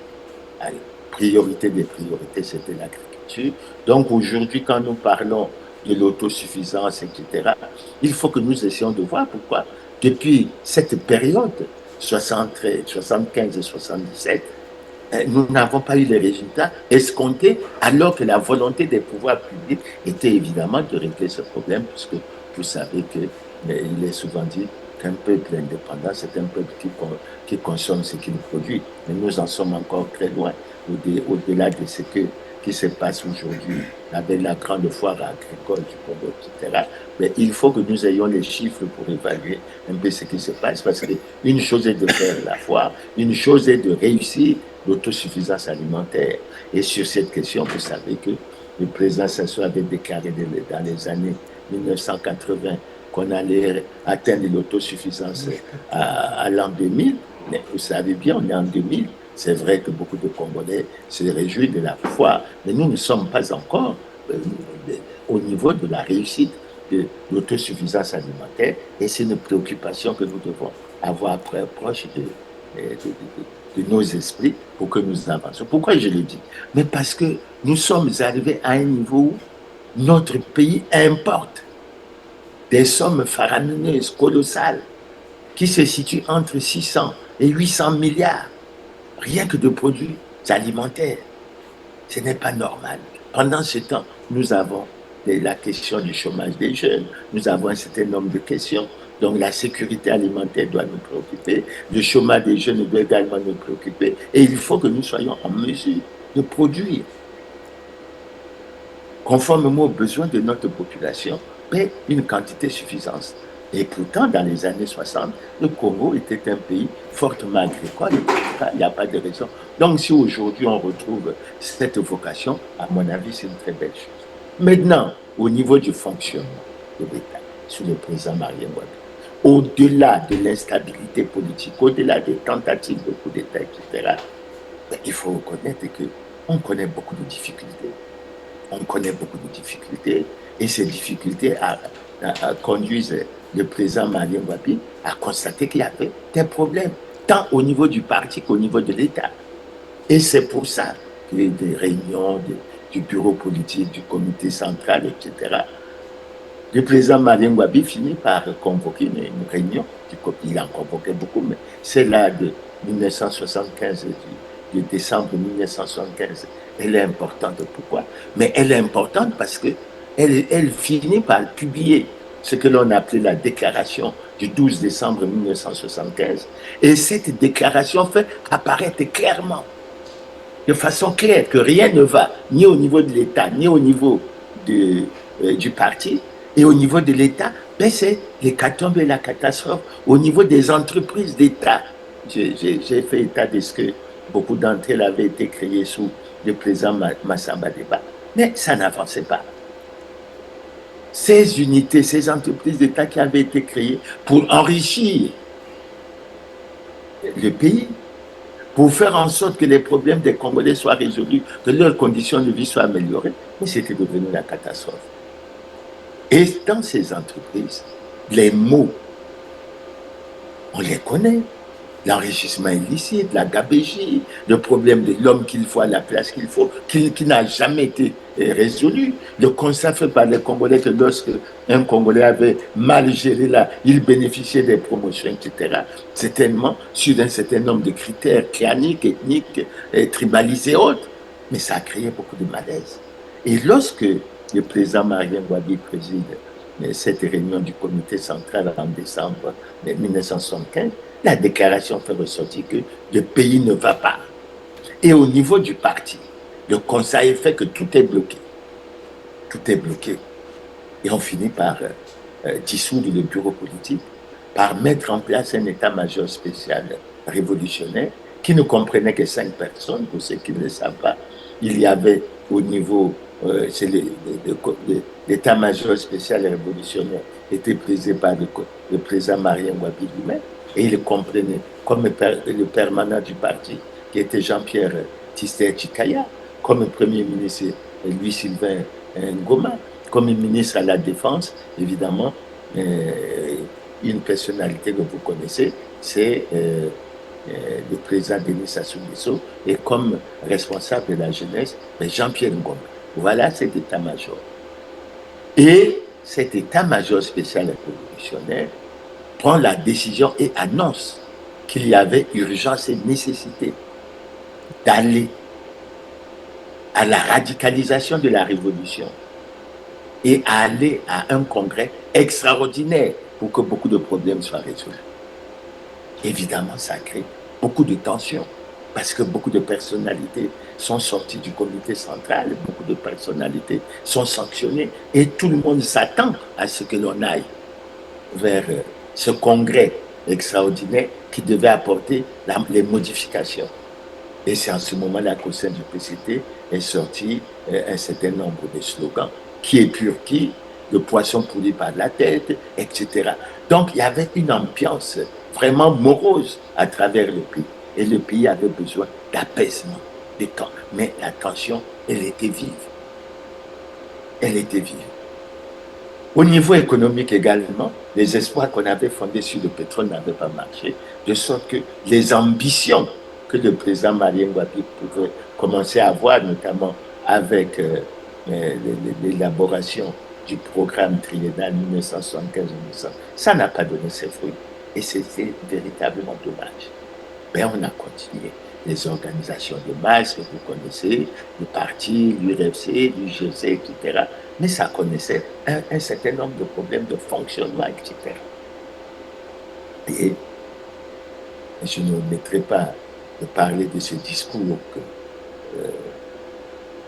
Priorité des priorités, c'était l'agriculture. Donc aujourd'hui, quand nous parlons de l'autosuffisance, etc., il faut que nous essayions de voir pourquoi, depuis cette période, 73, 75 et 77, nous n'avons pas eu les résultats escomptés, alors que la volonté des pouvoirs publics était évidemment de régler ce problème, puisque vous savez qu'il est souvent dit qu'un peuple indépendant, c'est un peuple qui consomme ce qu'il produit. Mais nous en sommes encore très loin, au-delà de ce qui se passe aujourd'hui avec la grande foire agricole du Congo, etc. Mais il faut que nous ayons les chiffres pour évaluer un peu ce qui se passe, parce qu'une chose est de faire la foire, une chose est de réussir l'autosuffisance alimentaire. Et sur cette question, vous savez que le président Sassou avait déclaré dans les années 1980 qu'on allait atteindre l'autosuffisance à l'an 2000. Mais vous savez bien, on est en 2000. C'est vrai que beaucoup de Congolais se réjouissent de la foi, mais nous ne sommes pas encore au niveau de la réussite de l'autosuffisance alimentaire, et c'est une préoccupation que nous devons avoir proche de nos esprits pour que nous avancions. Pourquoi je le dis? Mais parce que nous sommes arrivés à un niveau où notre pays importe des sommes faramineuses, colossales, qui se situent entre 600 et 800 milliards, rien que de produits alimentaires. Ce n'est pas normal. Pendant ce temps, nous avons la question du chômage des jeunes, nous avons un certain nombre de questions. Donc la sécurité alimentaire doit nous préoccuper, le chômage des jeunes doit également nous préoccuper, et il faut que nous soyons en mesure de produire conformément aux besoins de notre population, mais une quantité suffisante. Et pourtant, dans les années 60, le Congo était un pays fortement agricole. Il n'y a pas de raison. Donc, si aujourd'hui on retrouve cette vocation, à mon avis, c'est une très belle chose. Maintenant, au niveau du fonctionnement de l'État, sous le président Marien Wade, au-delà de l'instabilité politique, au-delà des tentatives de coup d'État, etc., il faut reconnaître qu'on connaît beaucoup de difficultés. On connaît beaucoup de difficultés, et ces difficultés conduisent le président Marien Wabi à constater qu'il y avait des problèmes, tant au niveau du parti qu'au niveau de l'État. Et c'est pour ça que des réunions du bureau politique, du comité central, etc., le président Marien Wabi finit par convoquer une réunion. Il en convoquait beaucoup, mais celle-là de 1975, de décembre 1975, elle est importante. Pourquoi? Mais elle est importante parce qu'elle finit par publier ce que l'on appelait la déclaration du 12 décembre 1975. Et cette déclaration fait apparaître clairement, de façon claire, que rien ne va, ni au niveau de l'État, ni au niveau du parti, et au niveau de l'État, ben c'est l'hécatombe et la catastrophe. Au niveau des entreprises d'État, j'ai fait état de ce que beaucoup d'entre elles avaient été créées sous le président Massamba Deba, mais ça n'avançait pas. Ces unités, ces entreprises d'État qui avaient été créées pour enrichir le pays, pour faire en sorte que les problèmes des Congolais soient résolus, que leurs conditions de vie soient améliorées, mais c'était devenu la catastrophe. Et dans ces entreprises, les mots, on les connaît. L'enrichissement illicite, la gabégie, le problème de l'homme qu'il faut à la place qu'il faut, qui n'a jamais été résolu. Le constat fait par les Congolais que lorsque un Congolais avait mal géré là, il bénéficiait des promotions, etc. C'est tellement sur un certain nombre de critères claniques, ethniques, tribalisés et autres. Mais ça a créé beaucoup de malaise. Et lorsque le président Marien Wabi préside cette réunion du comité central en décembre 1975, la déclaration fait ressortir que le pays ne va pas. Et au niveau du parti, le conseil fait que tout est bloqué. Tout est bloqué. Et on finit par dissoudre le bureau politique, par mettre en place un état-major spécial révolutionnaire qui ne comprenait que 5 personnes, pour ceux qui ne le savent pas. Il y avait au niveau, c'est l'état-major spécial et révolutionnaire, était présidé par le président Marien Ngouabi lui-même, et il comprenait, comme le permanent du parti, qui était Jean-Pierre Tisser Chikaya, comme premier ministre Louis-Sylvain Ngoma, comme ministre à la Défense, évidemment, une personnalité que vous connaissez, c'est le président Denis Sassou Nguesso, et comme responsable de la jeunesse, Jean-Pierre Ngoma. Voilà cet état-major. Et cet état-major spécial et révolutionnaire prend la décision et annonce qu'il y avait urgence et nécessité d'aller à la radicalisation de la révolution et à aller à un congrès extraordinaire pour que beaucoup de problèmes soient résolus. Évidemment, ça crée beaucoup de tensions parce que beaucoup de personnalités sont sorties du comité central, beaucoup de personnalités sont sanctionnées et tout le monde s'attend à ce que l'on aille vers ce congrès extraordinaire qui devait apporter les modifications. Et c'est en ce moment-là qu'au sein du PCT est sorti un certain nombre de slogans, qui est pur qui, le poisson pourri par la tête, etc. Donc il y avait une ambiance vraiment morose à travers le pays. Et le pays avait besoin d'apaisement, de temps. Mais la tension, elle était vive. Elle était vive. Au niveau économique également, les espoirs qu'on avait fondés sur le pétrole n'avaient pas marché, de sorte que les ambitions que le président Marien Ngouabi pouvait commencer à avoir, notamment avec l'élaboration du programme triennal 1975-1900, ça n'a pas donné ses fruits. Et c'était véritablement dommage. Mais on a continué. Les organisations de masse que vous connaissez, les partis, l'URFC, l'UGC, etc. Mais ça connaissait un certain nombre de problèmes de fonctionnement, etc. Et je ne mettrai pas de parler de ce discours que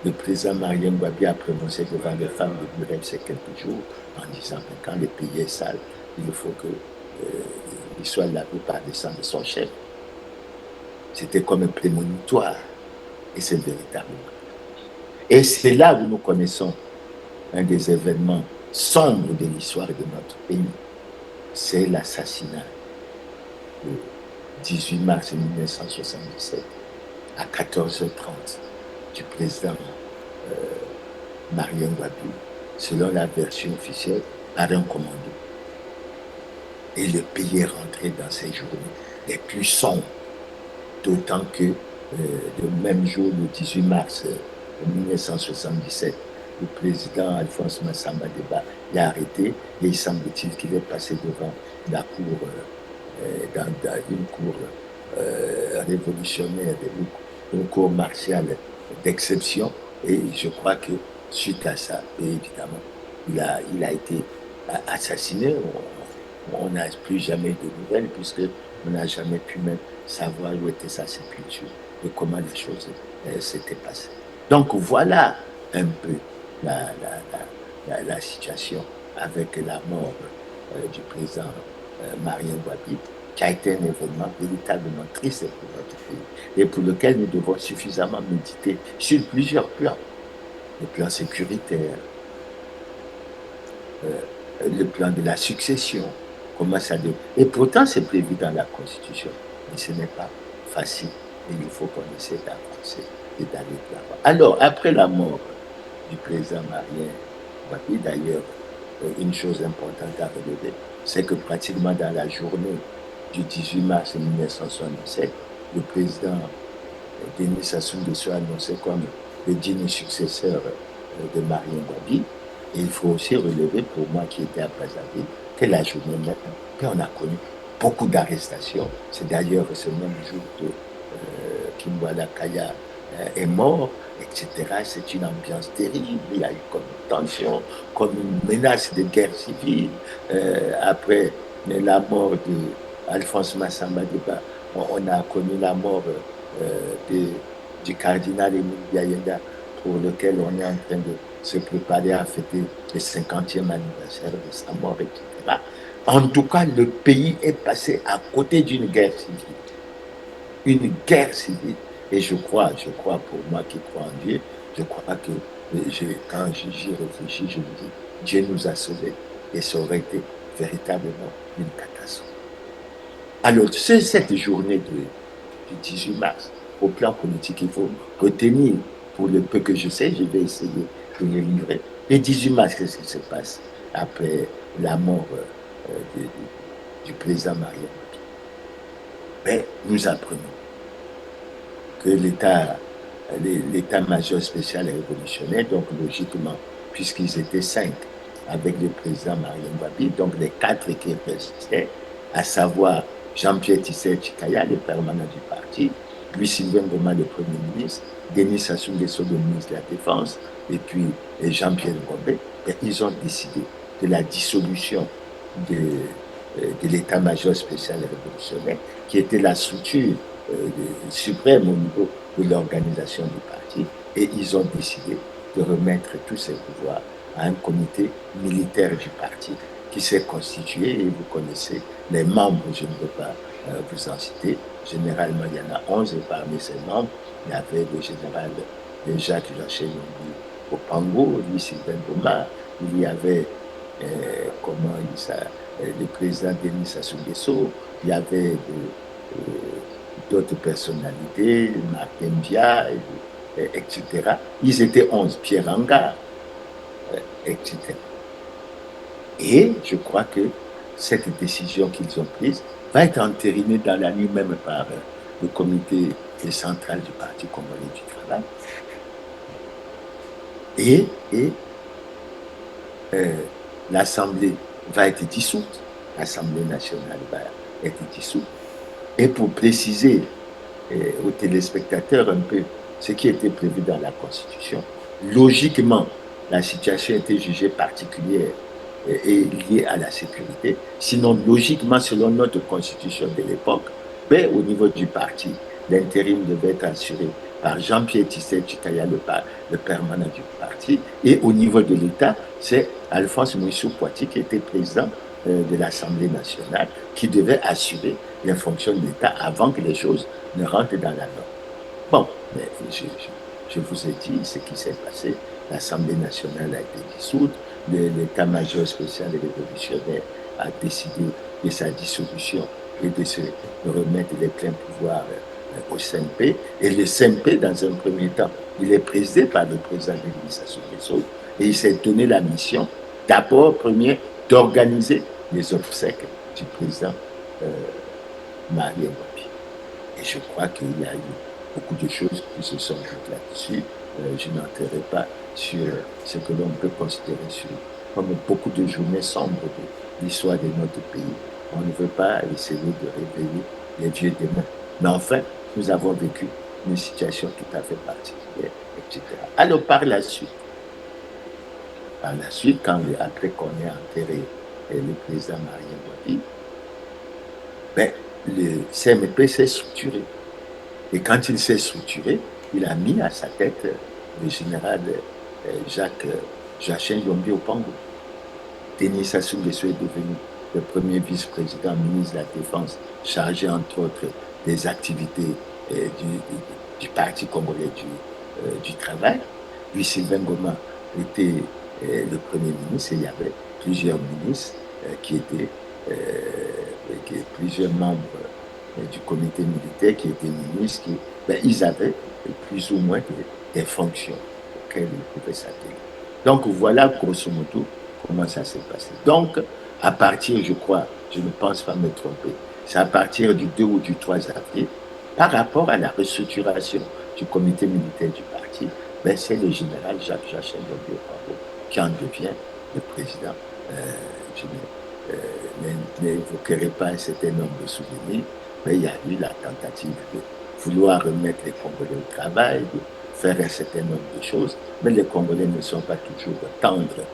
le président Marien Ngouabi a prononcé devant les femmes de l'URFC quelques jours en disant que quand le pays est sale, il faut qu'il soit lavé par le sang de son chef. C'était comme un prémonitoire. Et c'est véritablement. Et c'est là où nous connaissons un des événements sombres de l'histoire de notre pays. C'est l'assassinat le 18 mars 1977 à 14h30 du président Marien Ngouabi, selon la version officielle, par un commando. Et le pays est rentré dans ces journées les plus sombres. D'autant que le même jour, le 18 mars 1977, le président Alphonse Massamba Deba l'a arrêté et il semble-t-il qu'il est passé devant la cour, dans une cour révolutionnaire, une cour martiale d'exception. Et je crois que suite à ça, évidemment, il a été assassiné. On n'a plus jamais de nouvelles puisque on n'a jamais pu même savoir où était sa sépulture et comment les choses s'étaient passées. Donc voilà un peu la situation avec la mort du président Marien Ngouabi, qui a été un événement véritablement triste pour notre pays et pour lequel nous devons suffisamment méditer sur plusieurs plans. Le plan sécuritaire, le plan de la succession, comment ça devient. Et pourtant, c'est prévu dans la Constitution. Mais ce n'est pas facile. Et il faut qu'on essaie d'avancer et d'aller de l'avant. Alors, après la mort du président Marien Ngouabi, d'ailleurs, une chose importante à relever, c'est que pratiquement dans la journée du 18 mars 1977, le président Denis Sassou Nguesso a annoncé comme le digne successeur de Marien Ngouabi. Et il faut aussi relever, pour moi qui étais à Brazzaville, que la journée même, qu'on a connu beaucoup d'arrestations. C'est d'ailleurs ce même jour que Kimbwala Kaya est mort, etc. C'est une ambiance terrible. Il y a eu comme une tension, comme une menace de guerre civile. Après la mort d'Alphonse Massamba Deba, on a connu la mort du cardinal Émile Biayenda, pour lequel on est en train de se préparer à fêter le 50e anniversaire de sa mort, etc. En tout cas, le pays est passé à côté d'une guerre civile. une guerre civile. Et je crois, pour moi qui crois en Dieu, je crois que quand j'y réfléchis, je me dis, Dieu nous a sauvés. Et ça aurait été véritablement une catastrophe. Alors, c'est cette journée du 18 mars, au plan politique, il faut retenir, pour le peu que je sais, je vais essayer de le livrer. Le 18 mars, qu'est-ce qui se passe après la mort du président Maria Mopi? Ben, nous apprenons que l'état-major spécial et révolutionnaire, donc logiquement, puisqu'ils étaient 5 avec le président Mariam Wabi, donc les 4 qui restaient, à savoir Jean-Pierre Tissé Chikaya, le permanent du parti, Louis-Sylvain Goma, le Premier ministre, Denis Sassou Nguesso, le ministre de la Défense, et puis Jean-Pierre Ngombe, ils ont décidé de la dissolution de l'état-major spécial et révolutionnaire, qui était la structure suprême au niveau de l'organisation du parti, et ils ont décidé de remettre tous ces pouvoirs à un comité militaire du parti qui s'est constitué, et vous connaissez les membres, je ne veux pas vous en citer, généralement il y en a 11, et parmi ces membres, il y avait le général Jacques Joachim Opango, lui Sylvain Goma, il y avait le président Denis Sassou Nguesso, il y avait d'autres personnalités, Martin Dia, etc. Ils étaient 11, Pierre Anga, etc. Et je crois que cette décision qu'ils ont prise va être entérinée dans la nuit même par le comité central du Parti congolais du travail. Et l'Assemblée va être dissoute, l'Assemblée nationale va être dissoute. Et pour préciser aux téléspectateurs un peu ce qui était prévu dans la Constitution, logiquement, la situation était jugée particulière et liée à la sécurité. Sinon, logiquement, selon notre Constitution de l'époque, ben, au niveau du parti, l'intérim devait être assuré par Jean-Pierre Tissé Chikaya, le permanent du parti, et au niveau de l'État, c'est Alphonse Mouissou Poitiers qui était président de l'Assemblée nationale, qui devait assurer les fonctions de l'État avant que les choses ne rentrent dans la norme. Bon, mais je vous ai dit ce qui s'est passé. L'Assemblée nationale a été dissoute, l'état-major spécial et révolutionnaire a décidé de sa dissolution et de se remettre les pleins pouvoirs au CNP. Et le CNP, dans un premier temps, il est présidé par le président Denis Sassou Nguesso et il s'est donné la mission, d'abord, premier, d'organiser les obsèques du président Maria Mopi. Et je crois qu'il y a eu beaucoup de choses qui se sont dites là-dessus. Je n'entrerai pas sur ce que l'on peut considérer comme beaucoup de journées sombres de l'histoire de notre pays. On ne veut pas essayer de réveiller les vieux démons. Mais enfin, nous avons vécu une situation tout à fait particulière, etc. Alors, par la suite, après qu'on ait enterré le président Maria Mopi, ben, le CNP s'est structuré. Et quand il s'est structuré, il a mis à sa tête le général Jacques Joachim Yombi Opango. Denis Sassou Nguesso est devenu le premier vice-président, ministre de la Défense, chargé entre autres des activités du Parti congolais du travail. Lui, Sylvain Goma était le premier ministre, et il y avait plusieurs ministres qui étaient plusieurs membres du comité militaire qui étaient ministres, ils avaient plus ou moins des fonctions auxquelles ils pouvaient s'atteler. Donc voilà grosso modo comment ça s'est passé. Donc, à partir, je crois, je ne pense pas me tromper, c'est à partir du 2 ou du 3 avril, par rapport à la restructuration du comité militaire du parti, c'est le général Jacques Joachim Opango qui en devient le président. Je n'évoquerai pas un certain nombre de souvenirs, mais il y a eu la tentative de vouloir remettre les Congolais au travail, de faire un certain nombre de choses, mais les Congolais ne sont pas toujours tendres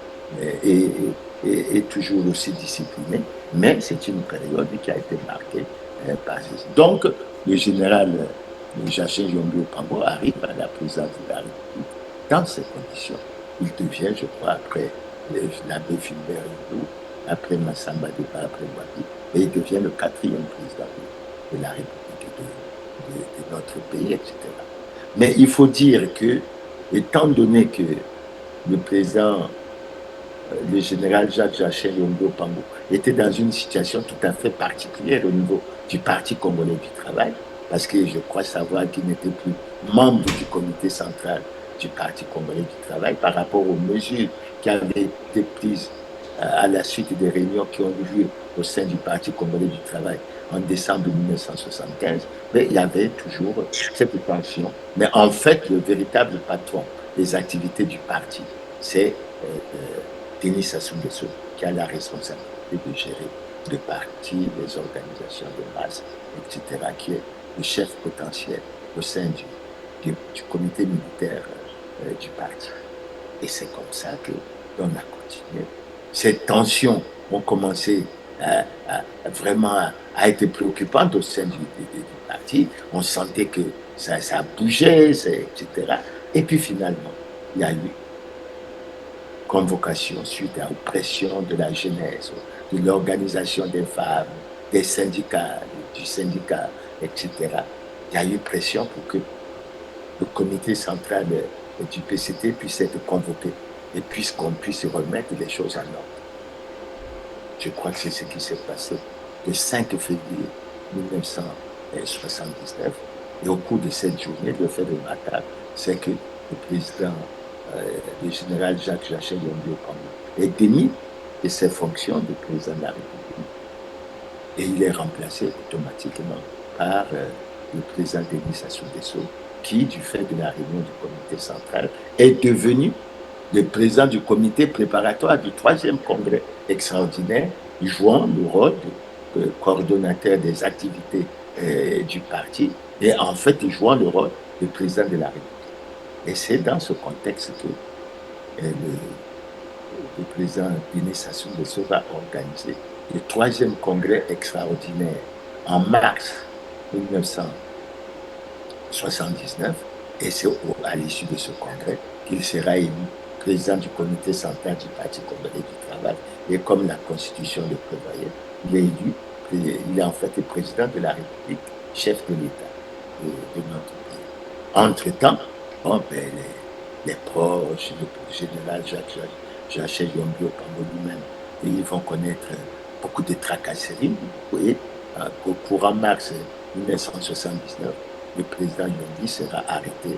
et toujours aussi disciplinés, mais c'est une période qui a été marquée par ceci. Donc, le général Joachim Yombi Opango arrive à la présidence de la République dans ces conditions. Il devient, je crois, après l'abbé Philbert Hindou, après Massamba Deba, après Wabi, et il devient le 4e président de la République de notre pays, etc. Mais il faut dire que, étant donné que le président, le général Jacques Joachim Yongo Pambo, était dans une situation tout à fait particulière au niveau du Parti congolais du travail, parce que je crois savoir qu'il n'était plus membre du comité central du Parti congolais du travail par rapport aux mesures qui avaient été prises à la suite des réunions qui ont eu lieu au sein du Parti congolais du travail en décembre 1975, mais il y avait toujours cette tension. Mais en fait, le véritable patron des activités du parti, c'est Denis Sassou Nguesso, qui a la responsabilité de gérer le parti, les organisations de masse, etc., qui est le chef potentiel au sein du comité militaire du parti. Et c'est comme ça qu'on a continué. Ces tensions ont commencé à être préoccupantes au sein du parti. On sentait que ça bougeait, etc. Et puis finalement, il y a eu convocation suite à pression de la jeunesse, de l'organisation des femmes, des syndicats, du syndicat, etc. Il y a eu pression pour que le comité central du PCT puisse être convoqué et qu'on puisse remettre les choses en ordre. Je crois que c'est ce qui s'est passé le 5 février 1979. Et au cours de cette journée, le fait remarquable, c'est que le président, le général Jacques Joachim Yongo est démis de ses fonctions de président de la République. Et il est remplacé automatiquement par le président Denis Sassou Nguesso, qui, du fait de la réunion du comité central, est devenu le président du comité préparatoire du 3e congrès extraordinaire, jouant le rôle de coordonnateur des activités du parti et en fait jouant le rôle de président de la République. Et c'est dans ce contexte que le président Denis Sassou Nguesso va organiser le 3e congrès extraordinaire en mars 1979. Et c'est à l'issue de ce congrès qu'il sera élu président du comité central du Parti congolais du travail. Et comme la Constitution le prévoyait, il est élu, il est en fait le président de la République, chef de l'État de notre pays. Entre-temps, bon, ben, les proches, le général Jacques Joachim Yongo Pambo lui-même, ils vont connaître beaucoup de tracasseries. Vous voyez, au courant mars 1979, le président Yongo sera arrêté.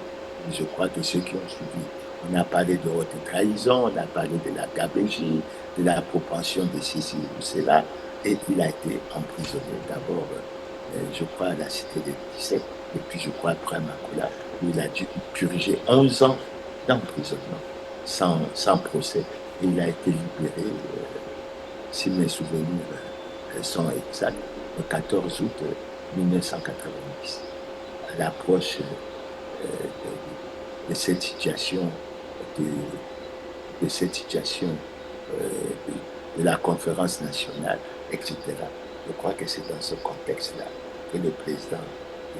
Je crois que ceux qui ont suivi, on a parlé de haute trahison, on a parlé de la gabegie, de la propension de ceci ou cela, et il a été emprisonné d'abord, je crois, à la cité des 17, et puis je crois après Makula, où il a dû purger 11 ans d'emprisonnement sans procès. Et il a été libéré, si mes souvenirs sont exacts, le 14 août 1990, à l'approche de cette situation, de la conférence nationale, etc. Je crois que c'est dans ce contexte-là que le président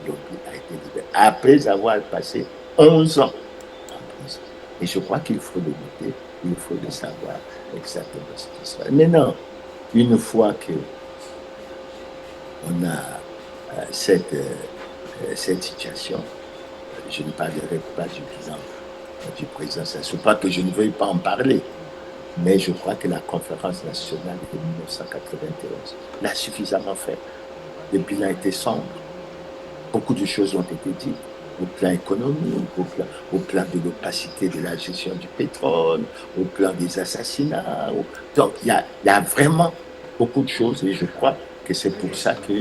Yongo a été libéré, après avoir passé 11 ans en prison. Et je crois qu'il faut le noter, il faut le savoir exactement ce qui se passe. Maintenant, une fois qu'on a cette situation, je ne parlerai pas du bilan du président Sassou, pas que je ne veuille pas en parler, mais je crois que la conférence nationale de 1991 l'a suffisamment fait. Le bilan était sombre. Beaucoup de choses ont été dites au plan économique, au plan de l'opacité de la gestion du pétrole, au plan des assassinats. Donc, il y a vraiment beaucoup de choses et je crois que c'est pour ça que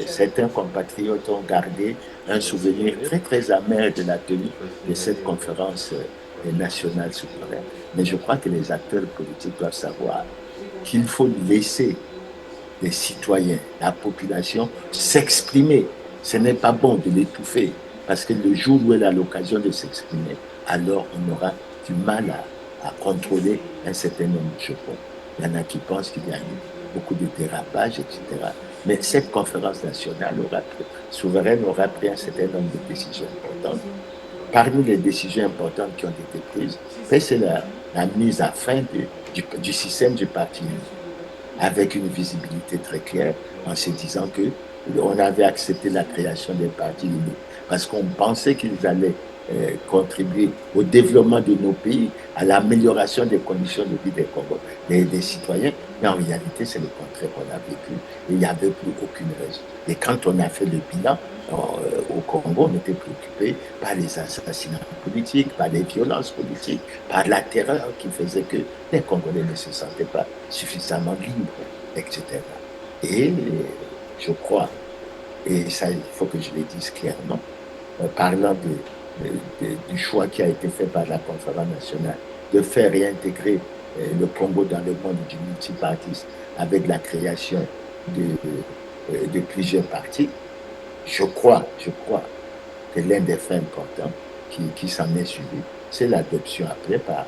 certains compatriotes ont gardé un souvenir très, très amer de la tenue de cette conférence nationale souveraine. Mais je crois que les acteurs politiques doivent savoir qu'il faut laisser les citoyens, la population s'exprimer. Ce n'est pas bon de l'étouffer, parce que le jour où elle a l'occasion de s'exprimer, alors on aura du mal à contrôler un certain nombre de choses. Il y en a qui pensent qu'il y a eu beaucoup de dérapages, etc. Mais cette conférence nationale souveraine aura pris un certain nombre de décisions importantes. Parmi les décisions importantes qui ont été prises, c'est la mise à fin du système du parti unique, avec une visibilité très claire, en se disant que on avait accepté la création des partis unis parce qu'on pensait qu'ils allaient contribuer au développement de nos pays, à l'amélioration des conditions de vie des citoyens. Mais en réalité, c'est le contraire qu'on a vécu. Et il n'y avait plus aucune raison. Et quand on a fait le bilan, au Congo, on était préoccupé par les assassinats politiques, par les violences politiques, par la terreur qui faisait que les Congolais ne se sentaient pas suffisamment libres, etc. Et je crois, et ça, il faut que je le dise clairement, parlant du choix qui a été fait par la conférence nationale de faire réintégrer le Congo dans le monde du multipartisme avec la création de plusieurs partis, je crois que l'un des faits importants qui s'en est suivi, c'est l'adoption après par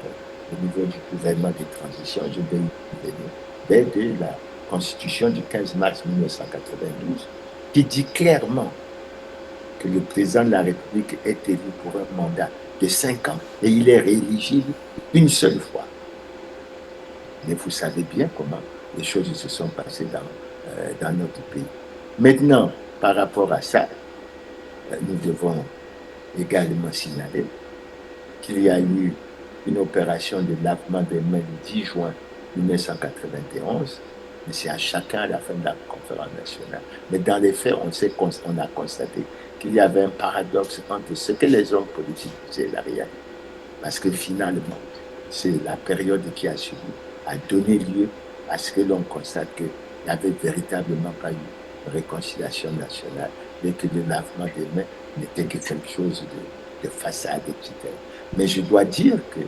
le niveau du gouvernement de transition, je vais y venir, de la Constitution du 15 mars 1992, qui dit clairement que le président de la République est élu pour un mandat de 5 ans et il est rééligible une seule fois. Mais vous savez bien comment les choses se sont passées dans notre pays. Maintenant, par rapport à ça, nous devons également signaler qu'il y a eu une opération de lavement des mains le 10 juin 1991, mais c'est à chacun à la fin de la conférence nationale. Mais dans les faits, on a constaté qu'il y avait un paradoxe entre ce que les hommes politiques disaient et la réalité. Parce que finalement, c'est la période qui a suivi a donné lieu à ce que l'on constate qu'il n'y avait véritablement pas eu de réconciliation nationale, mais que le lavement des mains n'était que quelque chose de façade, etc. Mais je dois dire que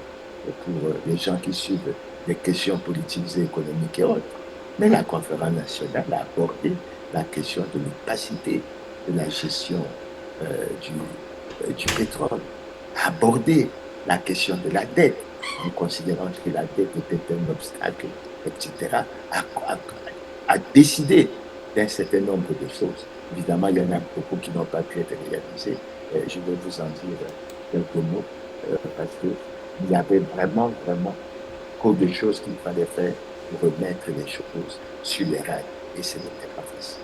pour les gens qui suivent les questions politiques et économiques et autres, mais la conférence nationale a abordé la question de l'opacité de la gestion du pétrole, a abordé la question de la dette, en considérant que la dette était un obstacle, etc., a décidé d'un certain nombre de choses. Évidemment, il y en a beaucoup qui n'ont pas pu être réalisées. Je vais vous en dire quelques mots, parce qu'il y avait vraiment, vraiment trop de choses qu'il fallait faire pour remettre les choses sur les rails. Et ce n'était pas facile.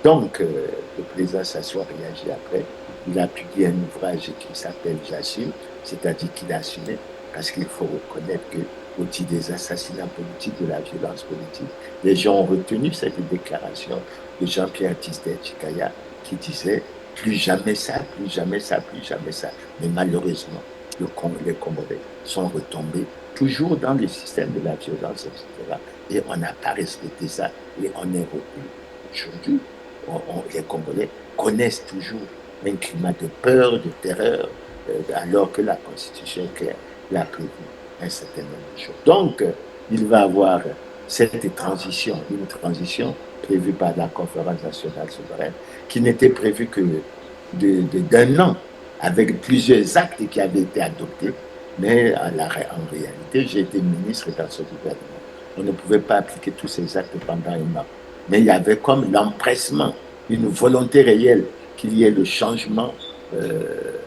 Donc, le président s'assoit réagi après. Il a publié un ouvrage qui s'appelle J'assume, c'est-à-dire qu'il a assumé, parce qu'il faut reconnaître que au titre des assassinats politiques, de la violence politique, les gens ont retenu cette déclaration de Jean-Pierre Tistet Chikaya qui disait plus jamais ça, plus jamais ça, plus jamais ça. Mais malheureusement, les Congolais sont retombés toujours dans le système de la violence, etc. Et on n'a pas respecté ça et on est revenu. Aujourd'hui, les Congolais connaissent toujours un climat de peur, de terreur, alors que la Constitution claire l'a prévu un certain nombre de choses. Donc, il va y avoir cette transition, une transition prévue par la Conférence nationale souveraine, qui n'était prévue que d'un an, avec plusieurs actes qui avaient été adoptés, mais en réalité, j'ai été ministre dans ce gouvernement. On ne pouvait pas appliquer tous ces actes pendant un an. Mais il y avait comme l'empressement, une volonté réelle qu'il y ait le changement,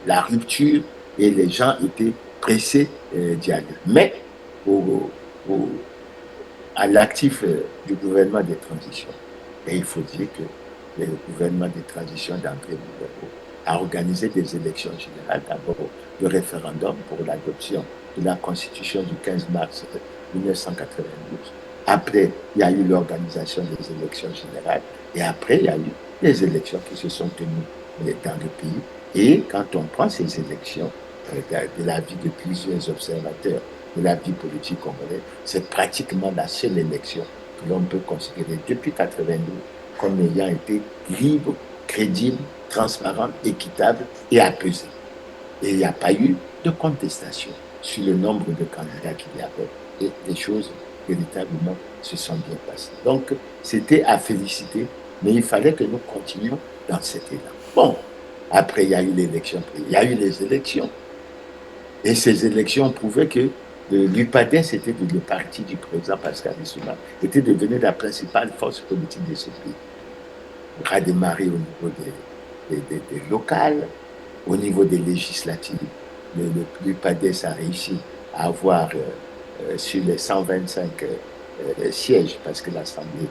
la rupture, et les gens étaient pressés d'y aller. Mais au, au, à l'actif du gouvernement de transition, et il faut dire que le gouvernement de transition d'André Mouleau a organisé des élections générales, d'abord le référendum pour l'adoption de la Constitution du 15 mars 1992. Après, il y a eu l'organisation des élections générales et après, il y a eu les élections qui se sont tenues dans le pays. Et quand on prend ces élections, de l'avis de plusieurs observateurs de la vie politique congolaise, c'est pratiquement la seule élection que l'on peut considérer depuis 1992 comme ayant été libre, crédible, transparente, équitable et apaisée. Et il n'y a pas eu de contestation sur le nombre de candidats qu'il y avait. Et les choses, véritablement, se sont bien passées. Donc, c'était à féliciter, mais il fallait que nous continuions dans cet élan. Bon, après, il y a eu l'élection, il y a eu les élections. Et ces élections prouvaient que l'UPADES, c'était le parti du président Pascal Lissouba, était devenu la principale force politique de ce pays. On a démarré au niveau des locales, au niveau des législatives. L'UPADES a réussi à avoir sur les 125 sièges, parce que l'Assemblée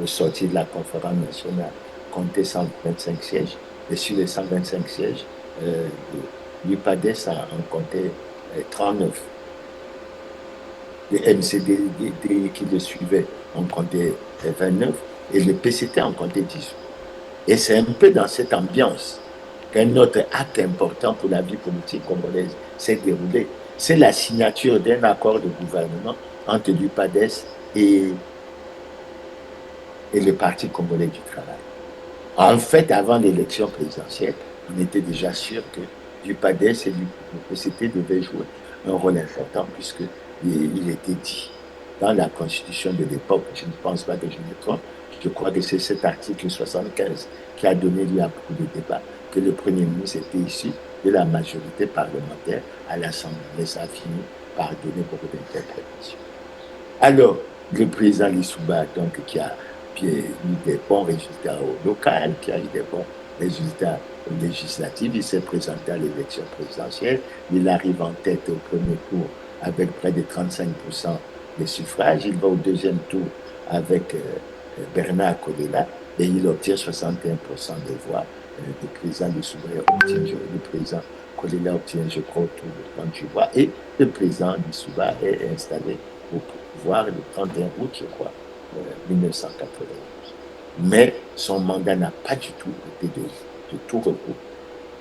au sortir de la conférence nationale, comptait 125 sièges. Et sur les 125 sièges, l'UPADES en comptait 39. Les MCD qui le suivaient en comptait 29 et le PCT en comptait 18. Et c'est un peu dans cette ambiance qu'un autre acte important pour la vie politique congolaise s'est déroulé. C'est la signature d'un accord de gouvernement entre l'UPADES et, et le Parti congolais du travail. En fait, avant l'élection présidentielle, on était déjà sûr que l'UPADES et le PCT devaient jouer un rôle important puisqu'il était dit dans la constitution de l'époque, je ne pense pas que je me trompe, je crois que c'est cet article 75 qui a donné lieu à beaucoup de débats, que le Premier ministre était issu de la majorité parlementaire à l'Assemblée. Mais ça a fini par donner beaucoup d'interprétations. Alors, le président Lissouba, donc, qui a eu des bons résultats au local, qui a eu des bons résultats législatifs, il s'est présenté à l'élection présidentielle. Il arrive en tête au premier tour avec près de 35% des suffrages. Il va au deuxième tour avec Bernard Kodela et il obtient 61% des voix. Le président Lissouba obtient, le président Kodela obtient, je crois, autour de 38 voix. Et le président Lissouba est installé au pouvoir le 31 août, je crois, 1991. Mais son mandat n'a pas du tout été de tout repos.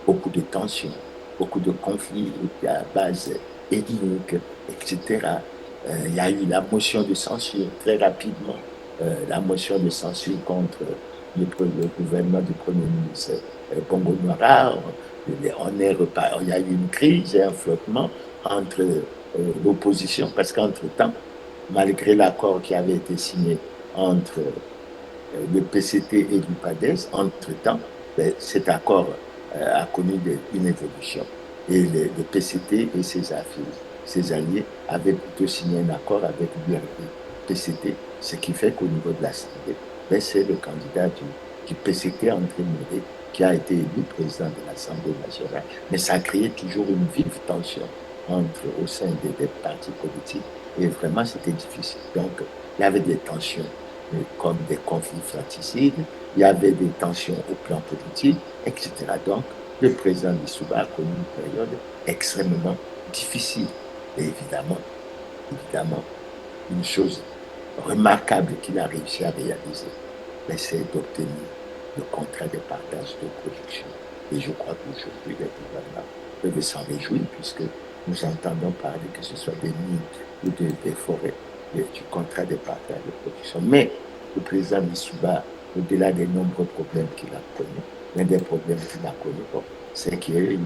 Beaucoup de tensions, beaucoup de conflits à base ethnique, etc. Il y a eu la motion de censure très rapidement, la motion de censure contre le gouvernement du Premier ministre Bongo Noira. Il y a eu une crise et un flottement entre l'opposition, parce qu'entre-temps, malgré l'accord qui avait été signé entre le PCT et l'UPADES, entre-temps, cet accord a connu une évolution. Et le PCT et ses alliés avaient plutôt signé un accord avec l'URP-PCT, ce qui fait qu'au niveau de l'Assemblée, c'est le candidat du PCT, André Mouret, qui a été élu président de l'Assemblée nationale. Mais ça a créé toujours une vive tension au sein des partis politiques. Et vraiment, c'était difficile. Donc, il y avait des tensions comme des conflits fratricides, il y avait des tensions au plan politique, etc. Donc, le président Lissouba a connu une période extrêmement difficile. Et évidemment, une chose remarquable qu'il a réussi à réaliser, c'est d'obtenir le contrat de partage de production. Et je crois qu'aujourd'hui, les gouvernements peuvent s'en réjouir puisque nous entendons parler, que ce soit des mines ou des forêts, du contrat de partage de production. Mais le président Lissouba, au-delà des nombreux problèmes qu'il a connus, l'un des problèmes qu'il a connus, c'est qu'il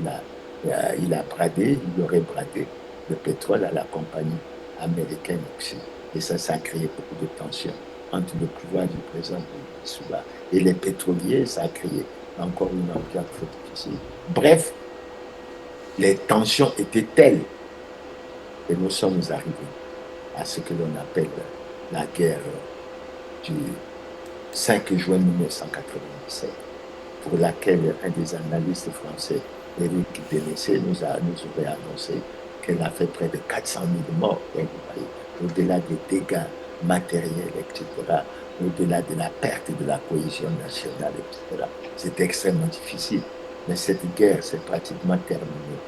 a bradé, il aurait bradé le pétrole à la compagnie américaine Oxy. Et ça a créé beaucoup de tensions entre le pouvoir du président Lissouba et les pétroliers. Ça a créé encore une ambiance très difficile. Bref, les tensions étaient telles et nous sommes arrivés à ce que l'on appelle la guerre du 5 juin 1997, pour laquelle un des analystes français, Éric Dénessé, nous aurait annoncé qu'elle a fait près de 400 000 morts, au-delà des dégâts matériels, etc., au-delà de la perte de la cohésion nationale, etc. C'est extrêmement difficile. Mais cette guerre s'est pratiquement terminée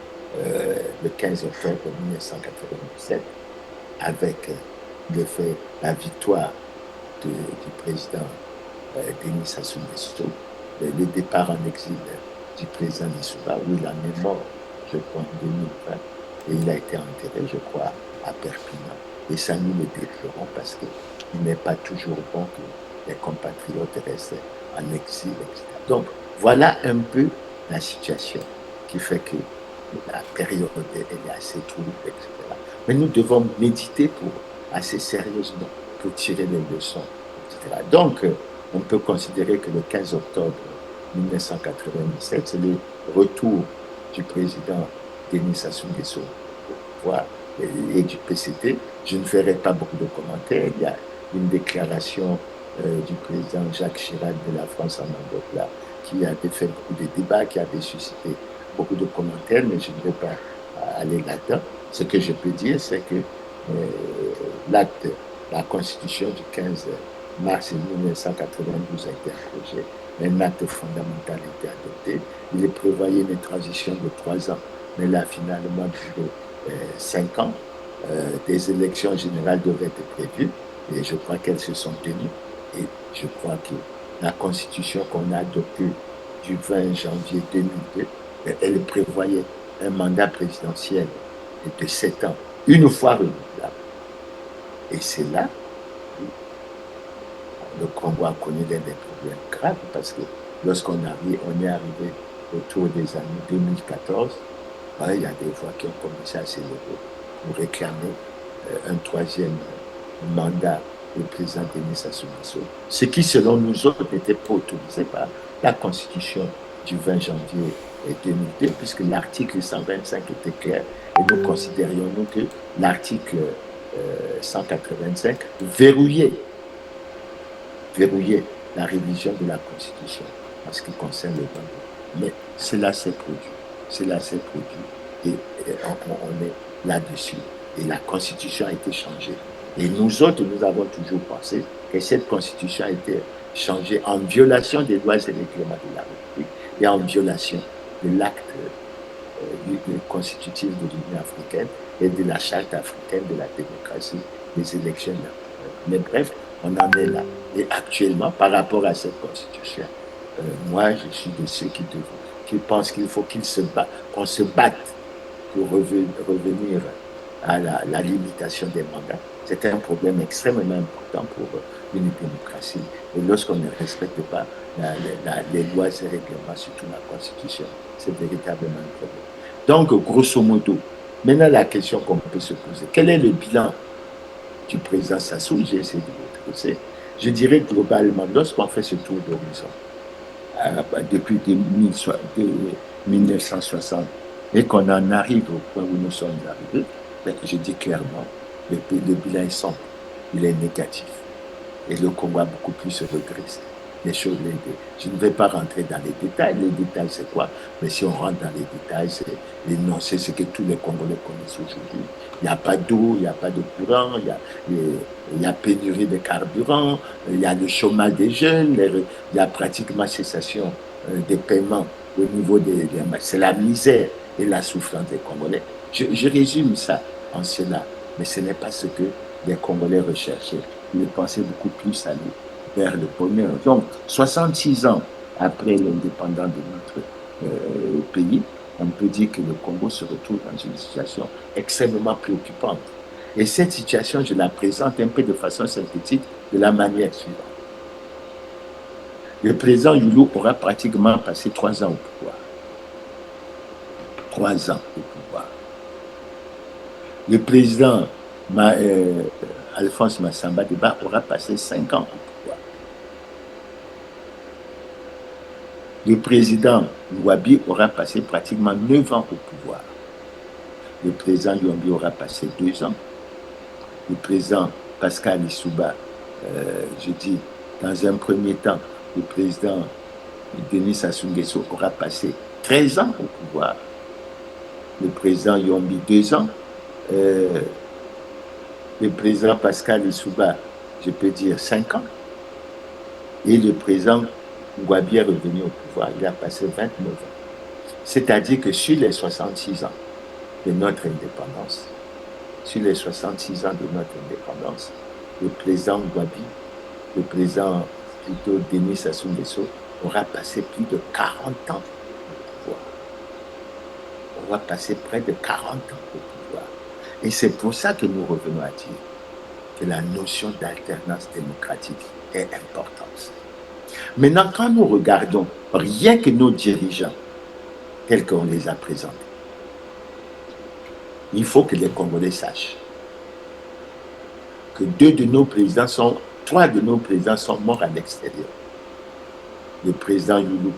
le 15 octobre 1997 avec la victoire du président Denis Sassou Nguesso, le départ en exil du président Lissouba, où il en est mort, je crois, en 2020, et il a été enterré, je crois, à Perpignan. Et ça, nous le déplorons parce qu'il n'est pas toujours bon que les compatriotes restent en exil, etc. Donc, voilà un peu la situation qui fait que la période est assez trouble, etc. Mais nous devons méditer assez sérieusement pour tirer les leçons, etc. Donc, on peut considérer que le 15 octobre 1997, c'est le retour du président Denis Sassou Nguesso au pouvoir et du PCT. Je ne ferai pas beaucoup de commentaires. Il y a une déclaration du président Jacques Chirac de la France en Angola qui a fait beaucoup de débats, qui avait suscité beaucoup de commentaires, mais je ne vais pas aller là-dedans. Ce que je peux dire, c'est que l'acte, la constitution du 15 mars 1992 a été abrogé. Un acte fondamental a été adopté. Il prévoyait une transition de 3 ans, mais là, finalement, duré 5 ans. Des élections générales devaient être prévues et je crois qu'elles se sont tenues. Et je crois que la constitution qu'on a adoptée du 20 janvier 2002, elle prévoyait un mandat présidentiel de 7 ans, une fois renouvelable. Et c'est là où le Congo a connu des problèmes graves parce que lorsqu'on est arrivé autour des années 2014, ben, il y a des voix qui ont commencé à s'élever pour réclamer un troisième mandat du président Denis Sassou Nguesso, ce qui, selon nous autres, n'était pas autorisé par la Constitution du 20 janvier 2002, puisque l'article 125 était clair, et nous considérions nous que l'article 185 verrouillait la révision de la Constitution en ce qui concerne le Congo. Mais cela s'est produit. Cela s'est produit. Et on est là-dessus. Et la Constitution a été changée. Et nous autres, nous avons toujours pensé que cette Constitution a été changée en violation des lois et règlements de la République et en violation de l'acte constitutif de l'Union africaine et de la charte africaine de la démocratie des élections. Mais bref, on en est là. Et actuellement, par rapport à cette constitution, moi, je suis de ceux qui pensent qu'il faut qu'on se batte pour revenir à la limitation des mandats. C'est un problème extrêmement important pour une démocratie. Et lorsqu'on ne respecte pas les lois et règlements, surtout la Constitution, c'est véritablement un problème. Donc, grosso modo, maintenant la question qu'on peut se poser, quel est le bilan du président Sassou? J'ai essayé de le tracer. Je dirais globalement, lorsqu'on fait ce tour d'horizon, depuis 1960, et qu'on en arrive au point où nous sommes arrivés, ben, je dis clairement, le bilan est sombre, il est négatif. Et le Congo a beaucoup plus se redresser. Je ne vais pas rentrer dans les détails. Les détails, c'est quoi? Mais si on rentre dans les détails, c'est l'énoncé, ce que tous les Congolais connaissent aujourd'hui. Il n'y a pas d'eau, il n'y a pas de courant, il y a pénurie de carburant, il y a le chômage des jeunes, il y a pratiquement cessation des paiements au niveau c'est la misère et la souffrance des Congolais. Je résume ça en cela, mais ce n'est pas ce que les Congolais recherchaient. Ils pensaient beaucoup plus aller vers le bonheur. Donc, 66 ans après l'indépendance de notre pays, on peut dire que le Congo se retrouve dans une situation extrêmement préoccupante. Et cette situation, je la présente un peu de façon synthétique de la manière suivante. Le président Youlou aura pratiquement passé 3 ans au pouvoir. 3 ans au pouvoir. Le président Alphonse Massamba Deba aura passé 5 ans au pouvoir. Le président Ngouabi aura passé pratiquement 9 ans au pouvoir. Le président Yombi aura passé 2 ans. Le président Pascal Lissouba, je dis, dans un premier temps, le président Denis Sassou Nguesso aura passé 13 ans au pouvoir. Le président Yombi, 2 ans. Le président Pascal Lissouba, je peux dire 5 ans. Et le président Ngouabi est revenu au pouvoir, il a passé 29 ans. C'est-à-dire que sur les 66 ans de notre indépendance, le président Ngouabi, le président plutôt Denis Sassou Nguesso, aura passé plus de 40 ans au pouvoir. On va passer près de 40 ans au pouvoir. Et c'est pour ça que nous revenons à dire que la notion d'alternance démocratique est importante. Maintenant, quand nous regardons rien que nos dirigeants, tels qu'on les a présentés, il faut que les Congolais sachent que 3 de nos présidents sont morts à l'extérieur. Le président Youlou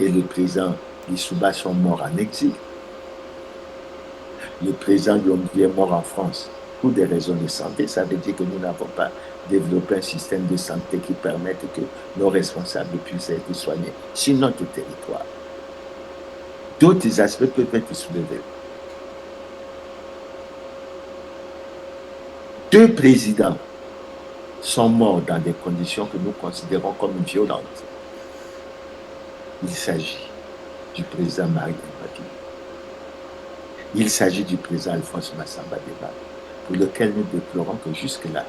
et le président Lissouba sont morts en exil. Le président Yombi est mort en France pour des raisons de santé. Ça veut dire que nous n'avons pas développé un système de santé qui permette que nos responsables puissent être soignés sur notre territoire. D'autres aspects peuvent être soulevés. 2 présidents sont morts dans des conditions que nous considérons comme violentes. Il s'agit du président Marie Mbaki. Il s'agit du président Alphonse Massamba Deba, pour lequel nous déplorons que jusque-là,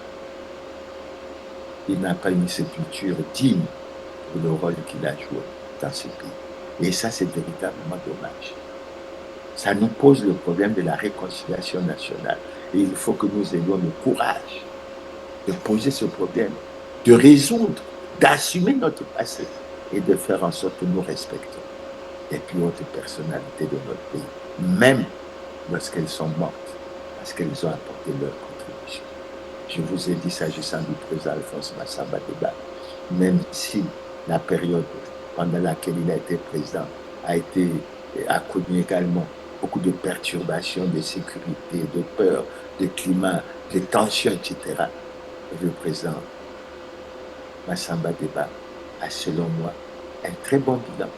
il n'a pas une sépulture digne pour le rôle qu'il a joué dans ce pays. Et ça, c'est véritablement dommage. Ça nous pose le problème de la réconciliation nationale. Et il faut que nous ayons le courage de poser ce problème, de résoudre, d'assumer notre passé et de faire en sorte que nous respectons les plus hautes personnalités de notre pays, même lorsqu'elles sont mortes, parce qu'elles ont apporté leur contribution. Je vous ai dit, s'agissant du président Alphonse Massamba Deba, même si la période pendant laquelle il a été président a connu également beaucoup de perturbations, de sécurité, de peur, de climat, de tensions, etc. Et le président Massamba Deba a, selon moi, un très bon bilan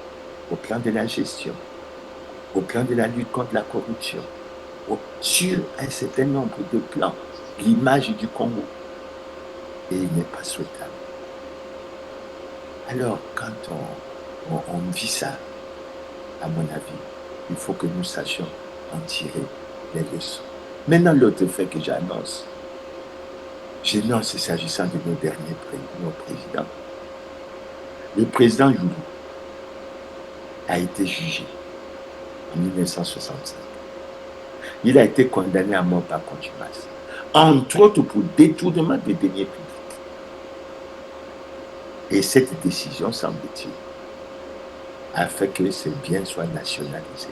au plan de la gestion, au plan de la lutte contre la corruption, sur un certain nombre de plans, l'image du Congo. Et il n'est pas souhaitable. Alors, quand on vit ça, à mon avis, il faut que nous sachions en tirer les leçons. Maintenant, l'autre fait que j'annonce, s'agissant de nos derniers présidents. Le président Youlou a été jugé en 1965. Il a été condamné à mort par contumace, entre autres pour détournement des deniers publics. Et cette décision, semble-t-il, a fait que ces biens soient nationalisés.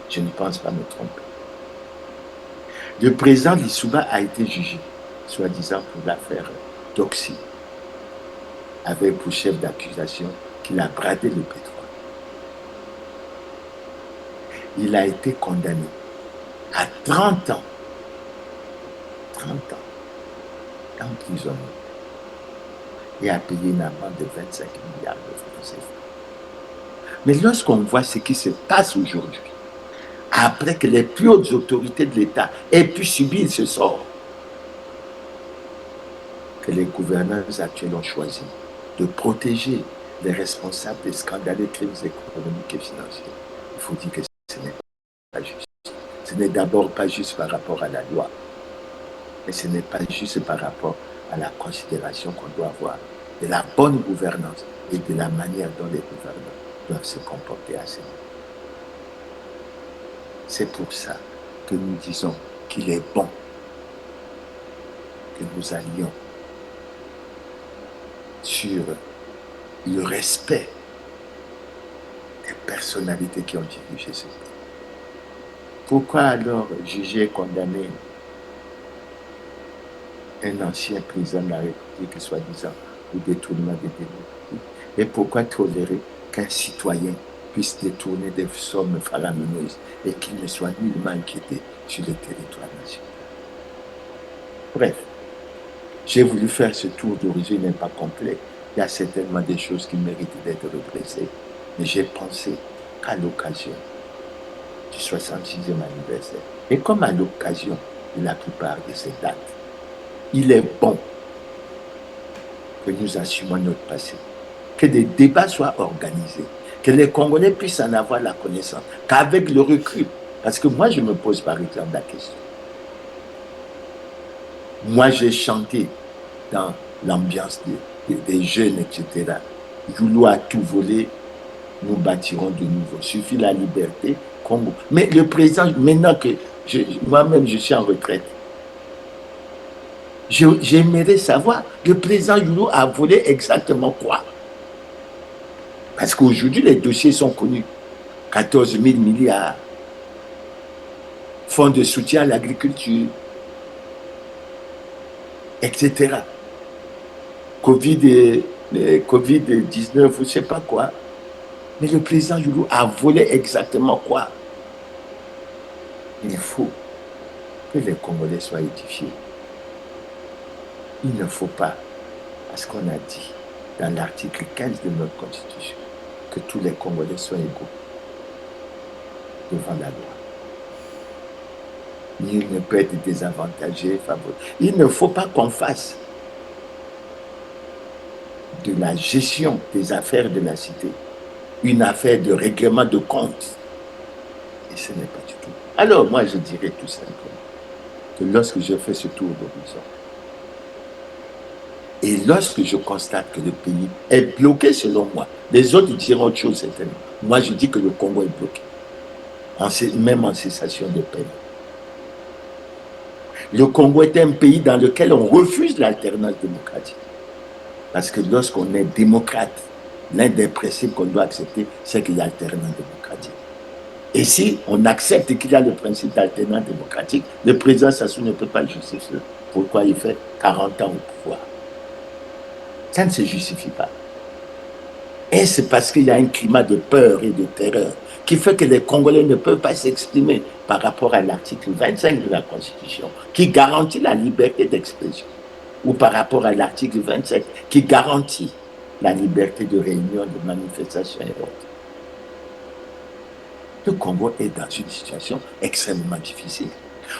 Je ne pense pas me tromper. Le président Lissouba a été jugé, soi-disant pour l'affaire Doxy, avec pour chef d'accusation qu'il a bradé le pétrole. Il a été condamné à 30 ans, 30 ans d'emprisonnement et a payé une amende de 25 milliards de francs CFA. Mais lorsqu'on voit ce qui se passe aujourd'hui, après que les plus hautes autorités de l'État aient pu subir ce sort, que les gouverneurs actuels ont choisi de protéger les responsables des scandaleux crimes économiques et financiers, il faut dire que ce n'est pas juste. Ce n'est d'abord pas juste par rapport à la loi, mais ce n'est pas juste par rapport à la considération qu'on doit avoir de la bonne gouvernance et de la manière dont les gouvernants doivent se comporter à ce niveau. C'est pour ça que nous disons qu'il est bon que nous allions sur le respect des personnalités qui ont dirigé ce pays. Pourquoi alors juger et condamner un ancien président de la République, soi-disant, pour détournement des deniers publics? Et pourquoi tolérer qu'un citoyen puisse détourner des sommes faramineuses et qu'il ne soit nullement inquiété sur le territoire national? Bref, j'ai voulu faire ce tour d'horizon, il n'est pas complet. Il y a certainement des choses qui méritent d'être redressées. Mais j'ai pensé qu'à l'occasion du 66e anniversaire, et comme à l'occasion de la plupart de ces dates, il est bon que nous assumons notre passé, que des débats soient organisés, que les Congolais puissent en avoir la connaissance, qu'avec le recul, parce que moi je me pose par exemple la question. Moi j'ai chanté dans l'ambiance des jeunes, etc. Youlou a tout volé, nous bâtirons de nouveau. Suffit la liberté, Congo. Mais le président, maintenant que moi-même je suis en retraite, j'aimerais savoir, le président Youlou a volé exactement quoi? Parce qu'aujourd'hui, les dossiers sont connus. 14 000 milliards. Fonds de soutien à l'agriculture, etc. Covid-19, ou je ne sais pas quoi. Mais le président Youlou a volé exactement quoi? Il faut que les Congolais soient édifiés. Il ne faut pas, parce qu'on a dit dans l'article 15 de notre Constitution, que tous les Congolais soient égaux devant la loi. Nul ne peut être désavantagé, favorisé. Il ne faut pas qu'on fasse de la gestion des affaires de la cité une affaire de règlement de compte. Et ce n'est pas du tout. Alors, moi, je dirais tout simplement que lorsque je fais ce tour d'horizon, et lorsque je constate que le pays est bloqué selon moi, les autres diront autre chose certainement. Moi, je dis que le Congo est bloqué, même en cessation de paiement. Le Congo est un pays dans lequel on refuse l'alternance démocratique. Parce que lorsqu'on est démocrate, l'un des principes qu'on doit accepter, c'est qu'il y a alternance démocratique. Et si on accepte qu'il y a le principe d'alternance démocratique, le président Sassou ne peut pas justifier pourquoi il fait 40 ans au pouvoir. Ça ne se justifie pas. Et c'est parce qu'il y a un climat de peur et de terreur qui fait que les Congolais ne peuvent pas s'exprimer par rapport à l'article 25 de la Constitution, qui garantit la liberté d'expression, ou par rapport à l'article 27, qui garantit la liberté de réunion, de manifestation et autres. Le Congo est dans une situation extrêmement difficile.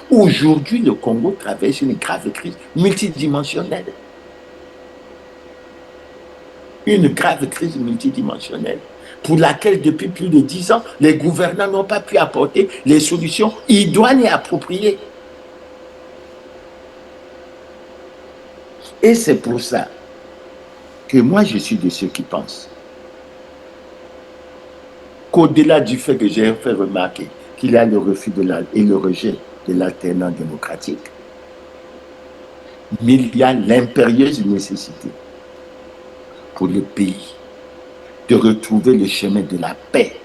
Aujourd'hui, le Congo traverse une grave crise multidimensionnelle. Une grave crise multidimensionnelle pour laquelle, depuis plus de 10 ans, les gouvernants n'ont pas pu apporter les solutions idoines et appropriées. Et c'est pour ça que moi, je suis de ceux qui pensent qu'au-delà du fait que j'ai fait remarquer qu'il y a le refus et le rejet de l'alternance démocratique, mais il y a l'impérieuse nécessité pour le pays de retrouver le chemin de la paix,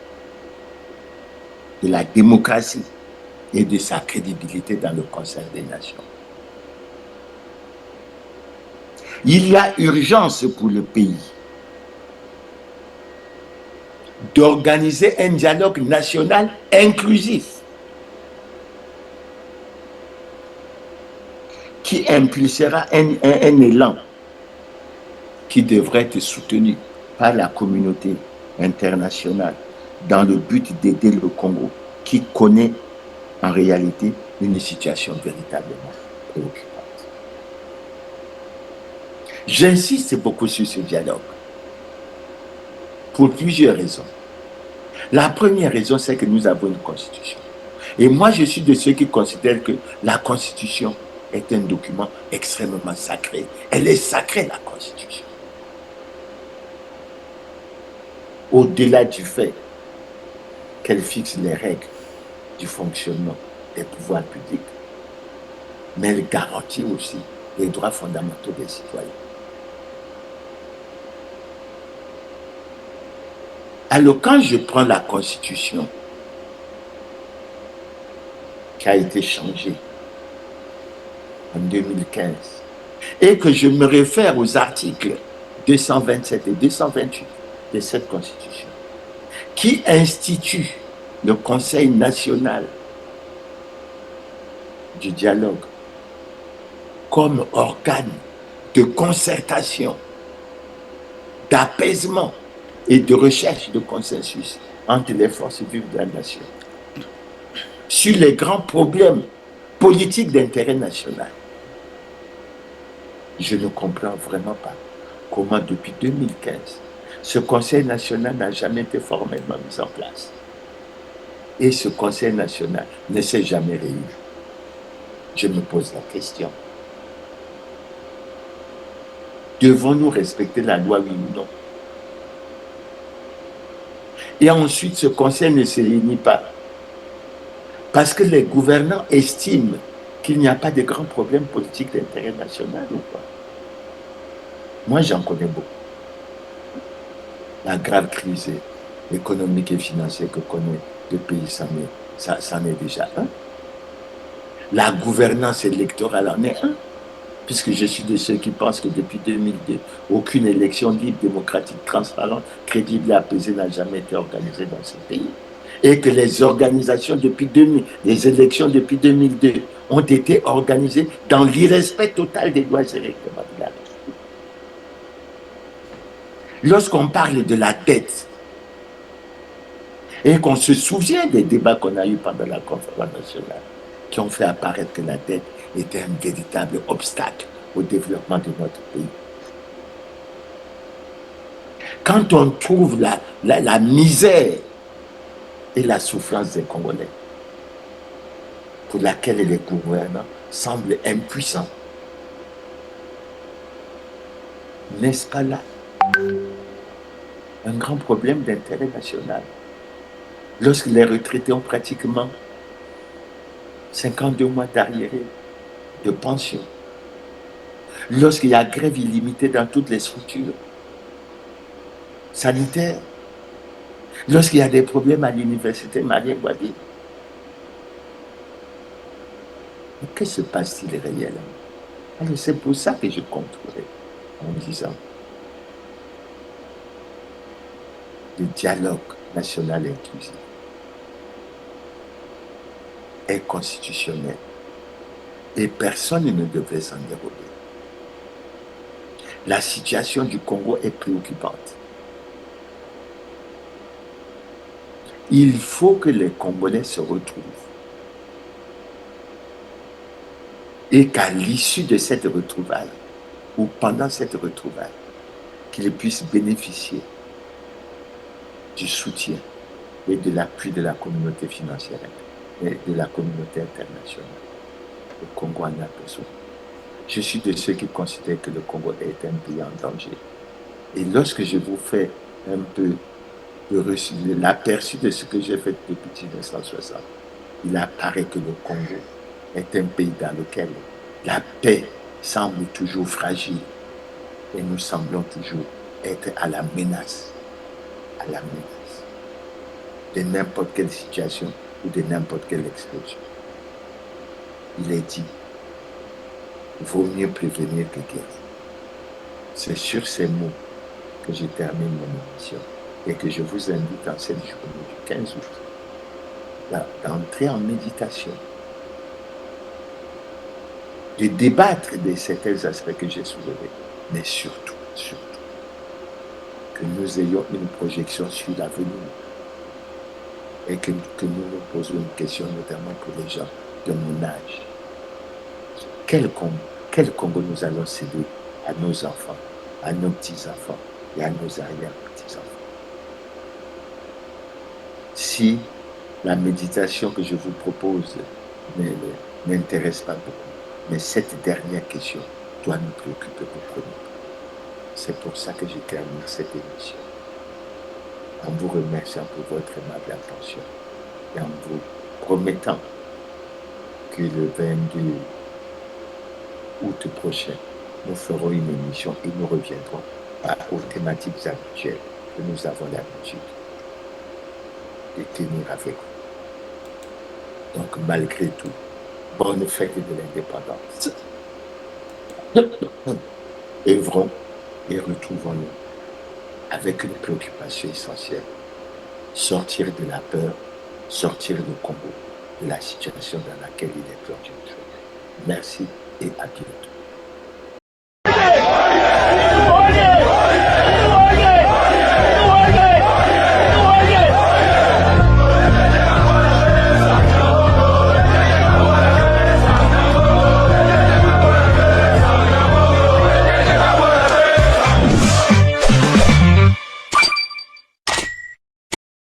de la démocratie et de sa crédibilité dans le Conseil des Nations. Il y a urgence pour le pays d'organiser un dialogue national inclusif qui impulsera un élan qui devrait être soutenu par la communauté internationale dans le but d'aider le Congo qui connaît en réalité une situation véritablement préoccupante. J'insiste beaucoup sur ce dialogue pour plusieurs raisons. La première raison, c'est que nous avons une constitution. Et moi, je suis de ceux qui considèrent que la constitution est un document extrêmement sacré. Elle est sacrée, la constitution. Au-delà du fait qu'elle fixe les règles du fonctionnement des pouvoirs publics, mais elle garantit aussi les droits fondamentaux des citoyens. Alors, quand je prends la Constitution qui a été changée en 2015 et que je me réfère aux articles 227 et 228 de cette Constitution qui instituent le Conseil national du dialogue comme organe de concertation, d'apaisement et de recherche de consensus entre les forces vives de la nation sur les grands problèmes politiques d'intérêt national. Je ne comprends vraiment pas comment depuis 2015, ce Conseil national n'a jamais été formellement mis en place. Et ce Conseil national ne s'est jamais réuni. Je me pose la question. Devons-nous respecter la loi, oui ou non? Et ensuite, ce Conseil ne se réunit pas parce que les gouvernants estiment qu'il n'y a pas de grands problèmes politiques d'intérêt national ou pas. Moi, j'en connais beaucoup. La grave crise économique et financière que connaît le pays, ça en est déjà un. La gouvernance électorale en est un, puisque je suis de ceux qui pensent que depuis 2002, aucune élection libre, démocratique, transparente, crédible et apaisée n'a jamais été organisée dans ce pays. Et que les organisations depuis 2000, les élections depuis 2002 ont été organisées dans l'irrespect total des lois et règlements de la République. Lorsqu'on parle de la dette, et qu'on se souvient des débats qu'on a eus pendant la conférence nationale, qui ont fait apparaître que la dette était un véritable obstacle au développement de notre pays. Quand on trouve la misère et la souffrance des Congolais, pour laquelle les gouvernants semblent impuissants, n'est-ce pas là un grand problème d'intérêt national? Lorsque les retraités ont pratiquement 52 mois d'arriérés de pension, lorsqu'il y a grève illimitée dans toutes les structures sanitaires, lorsqu'il y a des problèmes à l'université Marien-Gouadi, que se passe-t-il réellement? Alors c'est pour ça que je conclurai en disant le dialogue national inclusif est constitutionnel et personne ne devrait s'en dérober. La situation du Congo est préoccupante. Il faut que les Congolais se retrouvent et qu'à l'issue de cette retrouvaille ou pendant cette retrouvaille, qu'ils puissent bénéficier du soutien et de l'appui de la communauté financière et de la communauté internationale. Le Congo en a besoin. Je suis de ceux qui considèrent que le Congo est un pays en danger. Et lorsque je vous fais un peu l'aperçu de ce que j'ai fait depuis 1960, il apparaît que le Congo est un pays dans lequel la paix semble toujours fragile et nous semblons toujours être à la menace de n'importe quelle situation ou de n'importe quelle explosion. Il est dit, il vaut mieux prévenir que guérir. C'est sur ces mots que je termine mon émission et que je vous invite en cette journée du 15 août d'entrer en méditation, de débattre de certains aspects que j'ai soulevés, mais surtout, que nous ayons une projection sur l'avenir et que nous nous posions une question, notamment pour les gens de mon âge. Quel Congo nous allons céder à nos enfants, à nos petits-enfants et à nos arrière-petits-enfants? Si la méditation que je vous propose n'intéresse pas beaucoup, mais cette dernière question doit nous préoccuper beaucoup. C'est pour ça que je termine cette émission, en vous remerciant pour votre aimable attention et en vous promettant que le 22 août prochain, nous ferons une émission et nous reviendrons aux thématiques habituelles que nous avons l'habitude de tenir avec vous. Donc, malgré tout, bonne fête de l'indépendance. Œuvrons et retrouvons-nous avec une préoccupation essentielle. Sortir de la peur, sortir le Congo de la situation dans laquelle il est perdu. Merci et à bientôt.